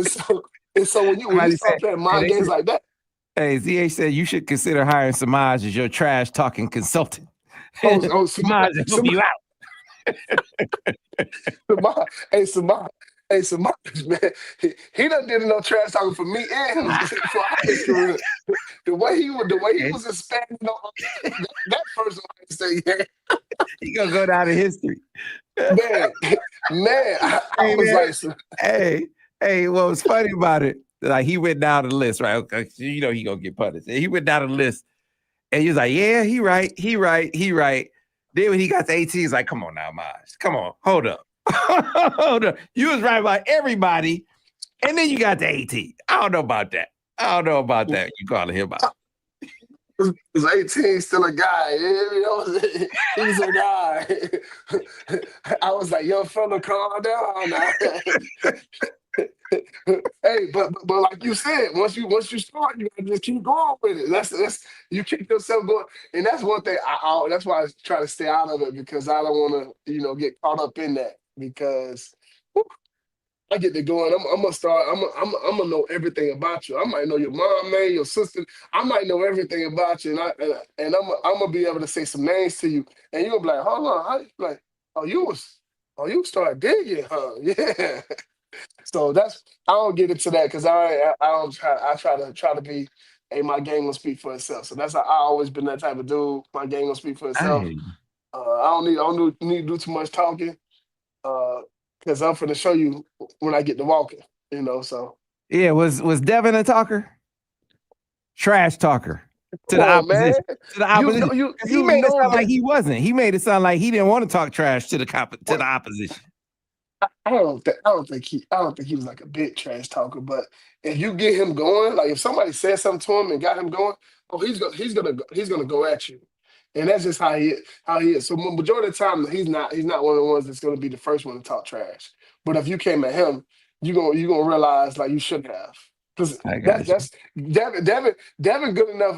so when you start playing mind games like that. Hey, ZH said you should consider hiring Samaj as your trash talking consultant. Samaj will help you out. Samaj, man, he done did enough trash talking for me and him for his career. The way he was expanding on that first one, say, yeah. He gonna go down in history. Man, I Hey, was man. like, Hey, what was funny about it? Like he went down the list, right? Okay, you know he gonna get punished. He went down the list, and he was like, "Yeah, he right. Then when he got to 18, he's like, "Come on now, Marsh. Come on, hold up, hold up. You was right about everybody, and then you got to 18. I don't know about that. You calling him out? He's 18, still a guy. You know, he's a guy. I was like, yo, fella, calm down now. Hey, but like you said, once you start, you gotta just keep going with it. That's you keep yourself going, and that's one thing. That's why I try to stay out of it because I don't want to, get caught up in that because. I get to going. I'm gonna start. I'm gonna know everything about you. I might know your mom, man, your sister. I might know everything about you, and I'm gonna be able to say some names to you, and you'll be like, hold on, how you like? You start digging, huh? Yeah. So I don't get into that because I don't try to be. Hey, my game will speak for itself. So that's how I always been that type of dude. My game will speak for itself. Hey, I don't need to do too much talking. Because I'm finna show you when I get to walking, So yeah, was Devin a talker? Trash talker to the man, opposition. To the opposition. He made it sound like he wasn't. He made it sound like he didn't want to talk trash to the opposition. I don't think he was like a big trash talker, but if you get him going, like if somebody said something to him and got him going, he's gonna go at you. And that's just how he is. So majority of the time, he's not one of the ones that's going to be the first one to talk trash. But if you came at him, you gonna realize like you should have because that's Devin good enough.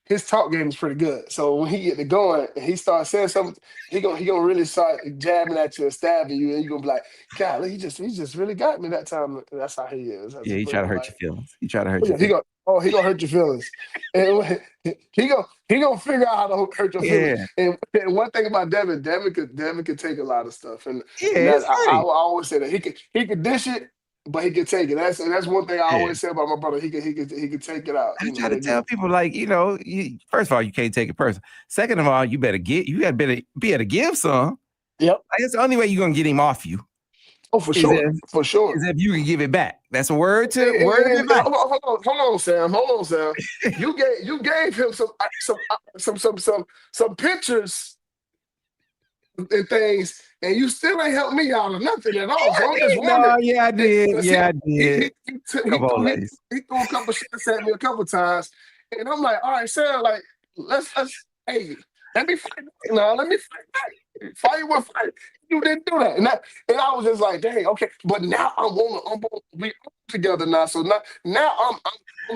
His talk game is pretty good. So when he get to going and he starts saying something, he gonna really start jabbing at you and stabbing you, and you gonna be like, God, he just really got me that time. That's how he is. Yeah, he tried to hurt your feelings. He gonna hurt your feelings, and he gonna figure out how to hurt your feelings. And one thing about Devin could take a lot of stuff, and that I always say that he could dish it, but he could take it. That's one thing I always say about my brother. He could take it out. I try to tell people like first of all, you can't take it personal. Second of all, you gotta be able to give some. Yep, that's the only way you're gonna get him off you. Oh, for sure. Is if you can give it back. That's a word to hold on, Sam. You gave him some pictures and things, and you still ain't helped me out of nothing at all. So I'm just wondering. I did. He threw a couple shots at me a couple times, and I'm like, all right, Sam, like let's let me fight now. Let me fight back. Fight with fight. You didn't do that. And I was just like, dang, okay. But now we together now. So now I'm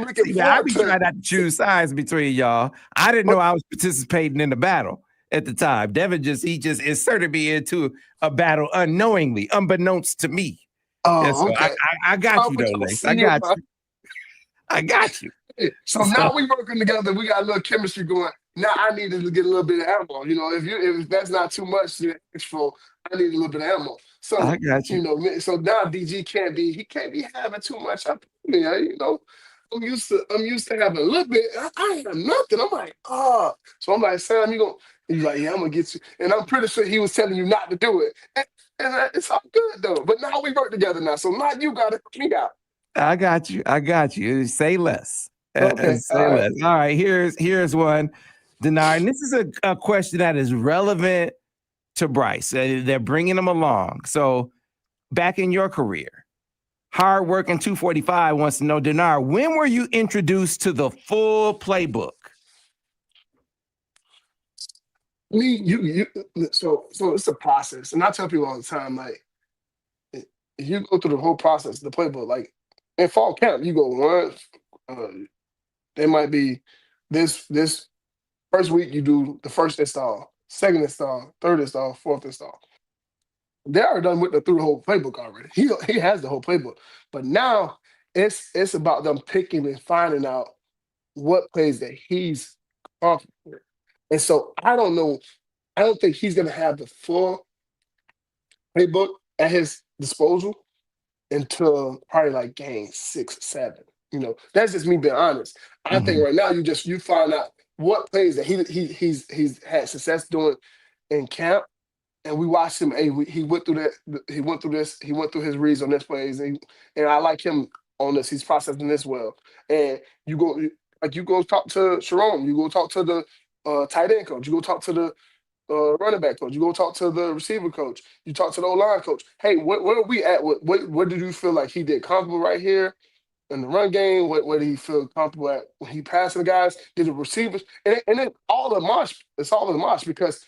looking forward I be trying not to choose sides between y'all. I didn't know I was participating in the battle at the time. Devin just inserted me into a battle unknowingly, unbeknownst to me. Oh, okay. I got you though, Lace. I got you. So now we working together. We got a little chemistry going. Now I need to get a little bit of ammo. If that's not too much to ask for, I need a little bit of ammo. So I got you. So now DG can't be having too much up me. I'm used to having a little bit. I have nothing. I'm like, so I'm like, Sam, he's like, yeah, I'm gonna get you. And I'm pretty sure he was telling you not to do it. And it's all good though. But now we work together now. So now you gotta help me out. I got you. Say less. Okay. Say less. All right. Here's one. Denard, and this is a question that is relevant to Bryce. They're bringing him along. So back in your career, hardworking 245 wants to know, Denard, when were you introduced to the full playbook? So it's a process. And I tell people all the time, like, you go through the whole process, the playbook, like in fall camp, you go once, there might be this first week you do the first install, second install, third install, fourth install. They are done through the whole playbook already. He has the whole playbook. But now it's about them picking and finding out what plays that he's confident with. And so I don't know. I don't think he's gonna have the full playbook at his disposal until probably like game 6, 7. That's just me being honest. I think right now you find out what plays that he's had success doing in camp and we watched him. Hey, he went through that. He went through this. He went through his reads on this plays, and I like him on this. He's processing this well. And you go talk to Sharon. You go talk to the tight end coach. You go talk to the running back coach. You go talk to the receiver coach. You talk to the O-line coach. Hey, where are we at? What did you feel like he did comfortable right here in the run game? Where did he feel comfortable at when he passing the guys? Did the receivers? And then all the mosh. It's all in the mosh because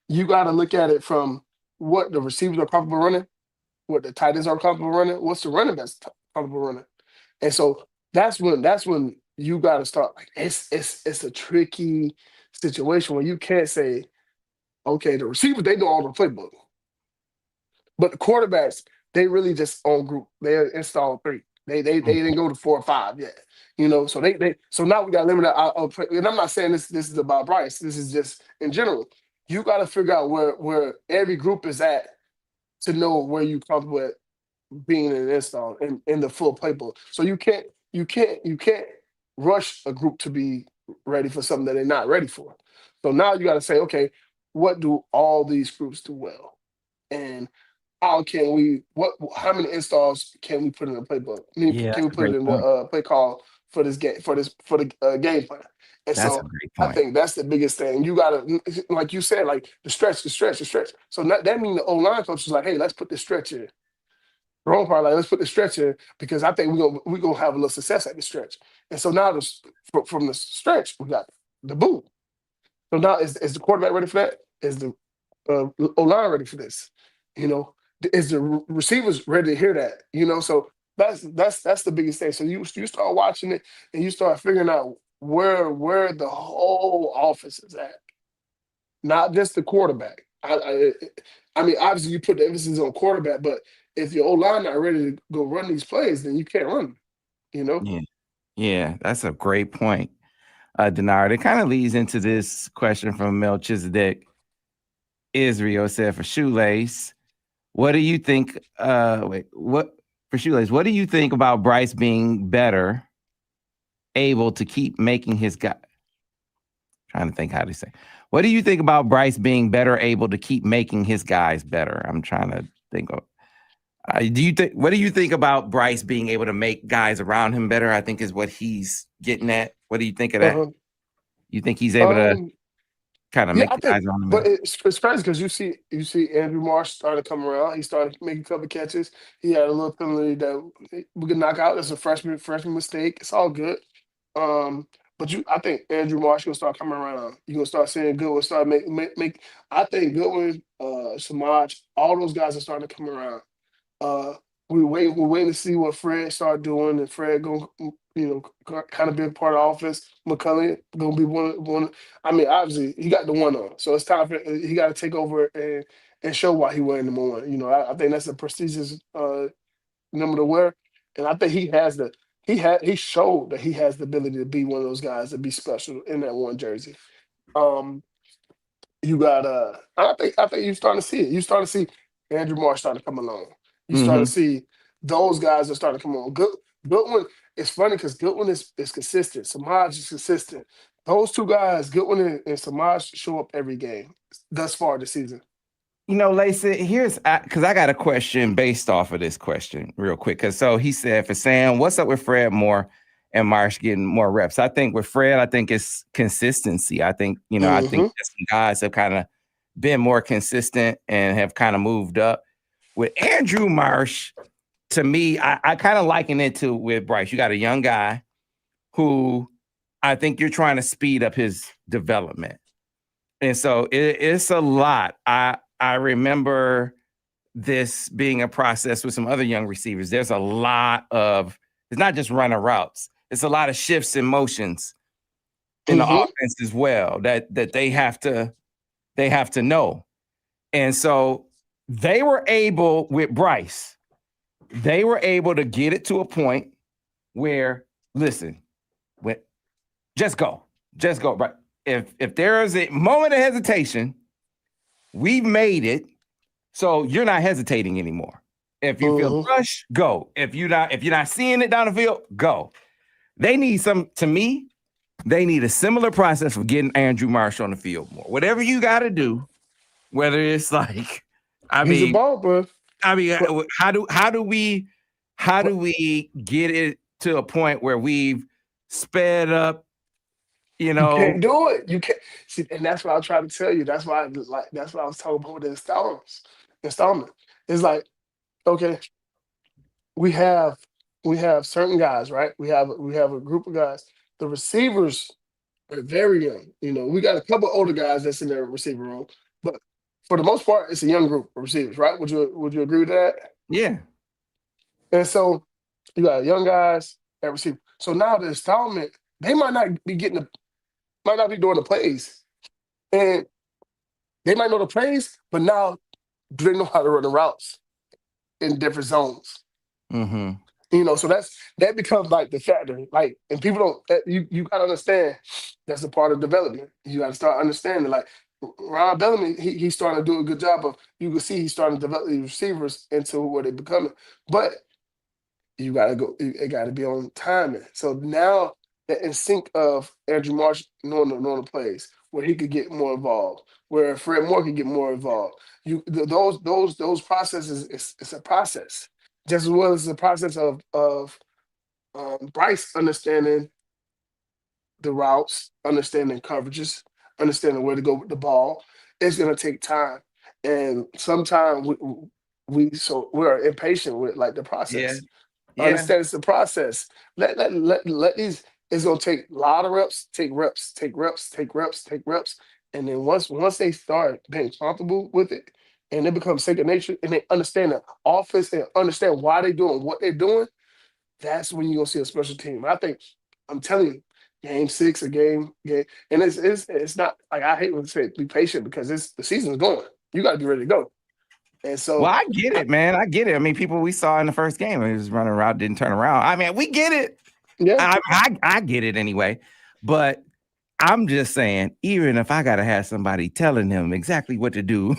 you got to look at it from what the receivers are comfortable running, what the tight ends are comfortable running, what's the running backs comfortable running, and so that's when you got to start. Like it's a tricky situation where you can't say, okay, the receivers they know all the playbook, but the quarterbacks they really just on group. They install 3. They didn't go to 4 or 5 yet. So so now we got limited. And I'm not saying this is about Bryce. This is just in general. You got to figure out where every group is at to know where you comfortable at being in an install in the full playbook. So you can't rush a group to be ready for something that they're not ready for. So now you got to say, okay, what do all these groups do well, and how many installs can we put in the playbook? Can we put it in the play call for this game for the game plan? And That's so a great I point. think that's the biggest thing. You gotta, like you said, like the stretch. So that means the O-line coach is like, hey, let's put the stretch in. Wrong part, like let's put the stretch in because I think we're gonna have a little success at the stretch. And so now from the stretch, we got the boom. So now is the quarterback ready for that? Is the O-line ready for this? Is the receivers ready to hear that? So that's the biggest thing. So you start watching it and you start figuring out where the whole offense is at, not just the quarterback. I mean, obviously you put the emphasis on quarterback, but if your O-line not ready to go run these plays, then you can't run them. Yeah, that's a great point, Denard. It kind of leads into this question from Melchizedek. Israel said for Shoelace, what do you think? What do you think about Bryce being better able to keep making his guy? Trying to think how to say. What do you think about Bryce being better able to keep making his guys better? I'm trying to think of. What do you think about Bryce being able to make guys around him better? I think is what he's getting at. What do you think of that? You think he's able to kind of make the guys around him better? But it's crazy because you see Andrew Marsh started to come around. He started making a couple catches. He had a little penalty that we could knock out. It's a freshman mistake. It's all good. But I think Andrew Marsh gonna start coming around. You're gonna start seeing Goodwin start make. I think Goodwin, Samaj, all those guys are starting to come around. We're waiting to see what Fred start doing, and Fred gonna kind of be a part of the offense. McCulley gonna be one. I mean, obviously he got the one on, so it's time for he got to take over and show why he wearing number 1. I think that's a prestigious number to wear, and I think he has he showed that he has the ability to be one of those guys to be special in that 1 jersey. You got I think you're starting to see it. You starting to see Andrew Marsh starting to come along. You start to see those guys are starting to come on. Goodwin, it's funny because Goodwin is consistent. Samaj is consistent. Those 2 guys, Goodwin and Samaj, show up every game thus far this season. Lacey, here's because I got a question based off of this question real quick. So he said for Sam, what's up with Fred Moore and Marsh getting more reps? I think with Fred, I think it's consistency. I think, I think some guys have kind of been more consistent and have kind of moved up. With Andrew Marsh, to me, I kind of liken it to with Bryce. You got a young guy who I think you're trying to speed up his development. And so it's a lot. I remember this being a process with some other young receivers. There's a lot of, it's not just running routes. It's a lot of shifts and motions in the offense as well that they have to know. And so they were able with Bryce, they were able to get it to a point where, listen, just go. But if there is a moment of hesitation, we've made it so you're not hesitating anymore. If you feel rush, go. If you're not seeing it down the field, go. They need to me, They need a similar process of getting Andrew Marsh on the field more. Whatever you got to do, whether it's like, He's a ball, bro. how do we get it to a point where we've sped up? You can't do it. You can't see, and that's what I was trying to tell you. That's why, that's what I was talking about with the installment. It's like, okay, we have certain guys, right? We have a group of guys. The receivers are very young. We got a couple older guys that's in their receiver room, but for the most part, it's a young group of receivers, right? Would you agree with that? Yeah. And so you got young guys at receiver. So now the installment, they might not be doing the plays, and they might know the plays, but now do they know how to run the routes in different zones? Mm-hmm. So that becomes like the factor. Like, and people don't. You got to understand that's a part of development. You got to start understanding. Like Ron Bellamy, he's starting to do a good job of. You can see he's starting to develop these receivers into what they're becoming, but you got to go. It got to be on timing. So now the in sync of Andrew Marsh knowing the plays, where he could get more involved, where Fred Moore could get more involved. Those processes. It's a process, just as well as the process of Bryce understanding the routes, understanding coverages, understanding where to go with the ball. It's going to take time, and sometimes we're impatient with like the process. Yeah. Understand it's the process. Let these. It's gonna take a lot of reps, take reps, and then once they start being comfortable with it, and it becomes second nature, and they understand the offense and understand why they're doing what they're doing, that's when you're gonna see a special team. I'm telling you, game 6, a game, and it's not like I hate when they say be patient because the season's going. You got to be ready to go. And so, well, I get it, man. I get it. I mean, people we saw in the first game, he was running around, didn't turn around. I mean, we get it. Yeah, I get it anyway. But I'm just saying, even if I gotta have somebody telling him exactly what to do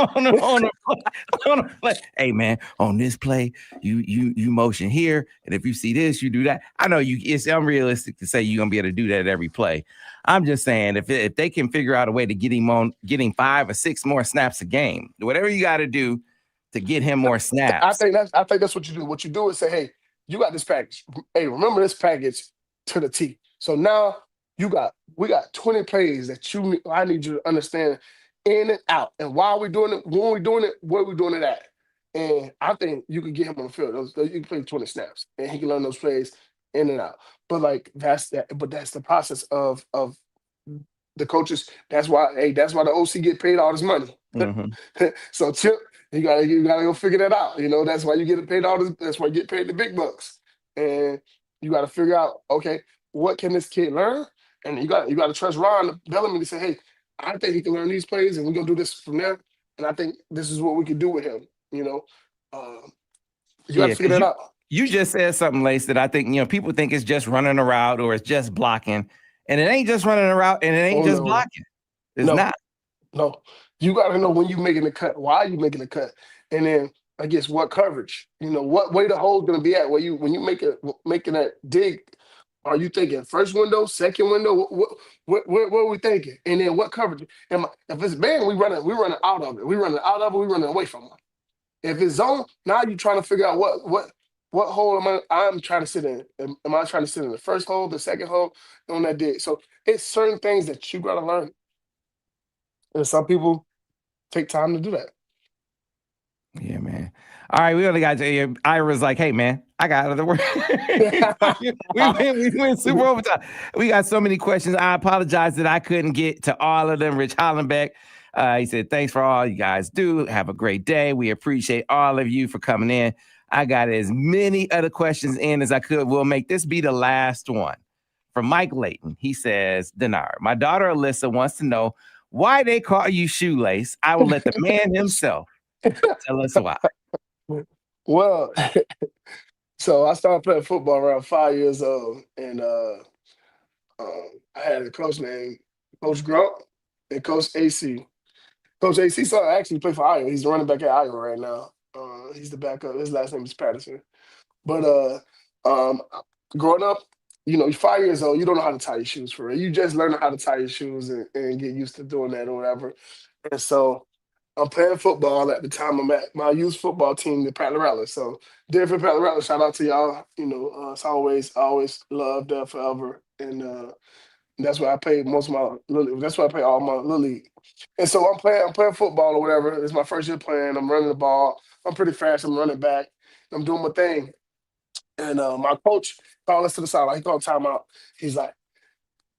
on a play, hey man, on this play, you motion here, and if you see this, you do that. I know it's unrealistic to say you're gonna be able to do that at every play. I'm just saying if they can figure out a way to get him getting 5 or 6 more snaps a game, whatever you got to do to get him more snaps. I think that's what you do. What you do is say, hey, you got this package. Hey, remember this package to the T. So now we got 20 plays that I need you to understand in and out. And why are we doing it? When we doing it, where we doing it at? And I think you can get him on the field. You can play 20 snaps, and he can learn those plays in and out. But like that's the process of the coaches. That's why the OC get paid all this money. Mm-hmm. So Chip, you gotta go figure that out. That's why you get paid all this. That's why you get paid the big bucks. And you got to figure out, okay, what can this kid learn? And you got to trust Ron Bellamy to say, hey, I think he can learn these plays, and we're gonna do this from there. And I think this is what we can do with him. You got to figure that out. You just said something, Lace, that I think people think it's just running a route or it's just blocking, and it ain't just running a route, and it ain't just blocking. It's not. No, you got to know when you're making the cut, why are you making the cut, and then I guess what coverage. What way the hole's gonna be at. When you making that dig. Are you thinking first window, second window? What are we thinking? And then what coverage? If it's man, we running out of it. We running out of it. We running away from it. If it's zone, now you're trying to figure out what hole I'm trying to sit in. Am I trying to sit in the first hole, the second hole, on that dig? So it's certain things that you gotta learn. And some people take time to do that. Yeah, man. All right, we only got Ira's like, hey, man, I got out of the work. we went super overtime. We got so many questions. I apologize that I couldn't get to all of them. Rich Hollenbeck, he said, thanks for all you guys do. Have a great day. We appreciate all of you for coming in. I got as many other questions in as I could. We'll make this be the last one. From Mike Layton, he says, Denard, my daughter Alyssa wants to know why they call you Shoelace. I will let the man himself tell us why. Well, so I started playing football around 5 years old, and I had a coach named Coach Grunt and Coach AC. Coach AC actually played for Iowa. He's the running back at Iowa right now. He's the backup. His last name is Patterson. But growing up, you're 5 years old, you don't know how to tie your shoes for real. You just learning how to tie your shoes and get used to doing that or whatever. And so I'm playing football at the time. I'm at my youth football team, the Patlorella. So different Patlorella, shout out to y'all. It's always loved forever. And that's where I pay most of my that's where I pay all my little league. And so I'm playing football or whatever. It's my first year playing. I'm running the ball. I'm pretty fast. I'm running back. I'm doing my thing. And my coach called us to the sideline. He called timeout. He's like,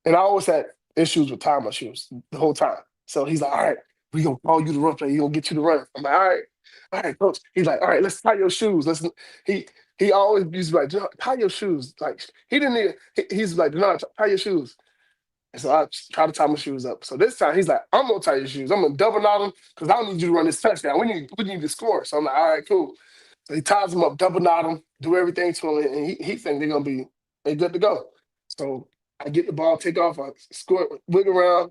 and I always had issues with tying my shoes the whole time. So he's like, all right, we gonna call you to run play. He gonna get you to run. I'm like, all right, coach. He's like, all right, let's tie your shoes. Listen, he always used to be like, tie your shoes. Like he didn't need. He's like, no, tie your shoes. And so I try to tie my shoes up. So this time he's like, I'm gonna tie your shoes. I'm gonna double knot them because I don't need you to run this touchdown. We need to score. So I'm like, all right, cool. So he ties them up, double knot them, do everything to him, and he think they're good to go. So I get the ball, take off, I score, wiggle around,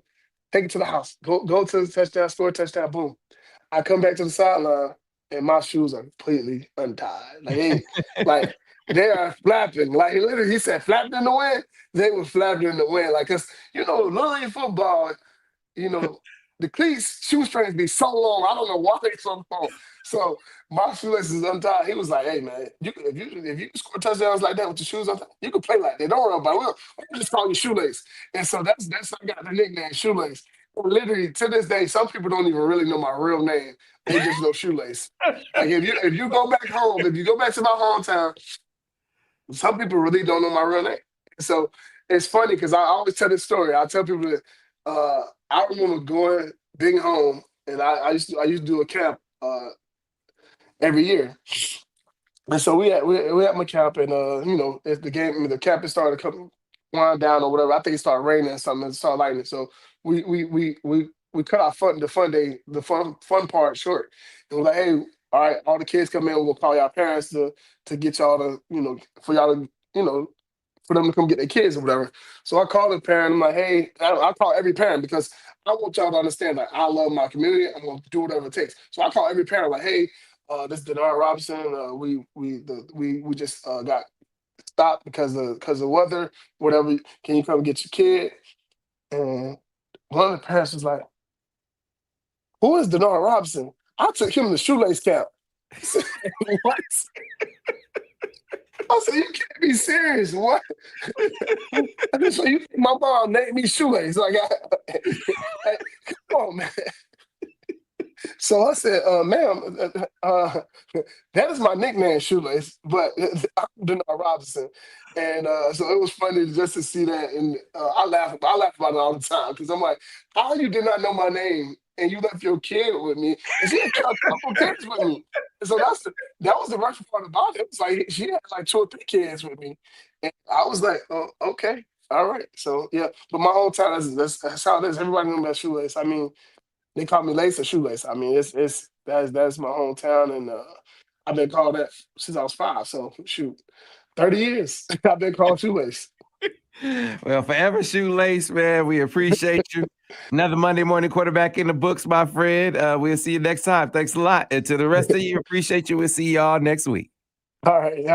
take it to the house, go to the touchdown, score a touchdown, boom. I come back to the sideline, and my shoes are completely untied. Like they are flapping. Like he said, flapping in the wind. They were flapping in the wind. Like, cause little league football, the cleats, shoestrings be so long. I don't know why they so long. So my shoelaces is untied. He was like, "Hey man, if you score touchdowns like that with your shoes untied, you can play like that. Don't worry about it. We'll just call you Shoelace." And so that's how I got the nickname Shoelace. And literally to this day, some people don't even really know my real name. They just know Shoelace. Like if you go back home, if you go back to my hometown, some people really don't know my real name. So it's funny because I always tell this story. I tell people that I remember being home, and I used to do a camp every year. And so we had my camp, and if the camp had started coming wind down or whatever. I think it started raining or something. It started lightning. So we cut our the fun part short. And we're like, hey, all right, all the kids come in. We'll call y'all parents to get y'all to for y'all to for them to come get their kids or whatever. So I called the parent. I'm like, hey, I call every parent because I want y'all to understand that I love my community. I'm gonna do whatever it takes. So I call every parent like, hey, this is Denard Robinson. We just got stopped because of weather, whatever. Can you come get your kid? And one of the parents was like, who is Denard Robinson? I took him to Shoelace camp. I said, what? I said, you can't be serious. What? I said, so you think my mom named me Shoelace? Like, come on, man. So I said, ma'am, that is my nickname, Shoelace, but I'm Denard Robinson. And so it was funny just to see that. And I laugh about it all the time because I'm like, how you did not know my name and you left your kid with me? And she had a couple kids with me. And so that was the rough part about it. It was like she had like 2 or 3 kids with me. And I was like, oh, okay, all right. So yeah, but my whole time, that's how it is. Everybody knows about Shoelace. I mean, they call me Lace or Shoelace. I mean, that's my hometown, and I've been called that since I was 5. So shoot, 30 years I've been called Shoelace. Well, forever Shoelace, man. We appreciate you. Another Monday morning quarterback in the books, my friend. We'll see you next time. Thanks a lot. And to the rest of you, appreciate you. We'll see y'all next week. All right.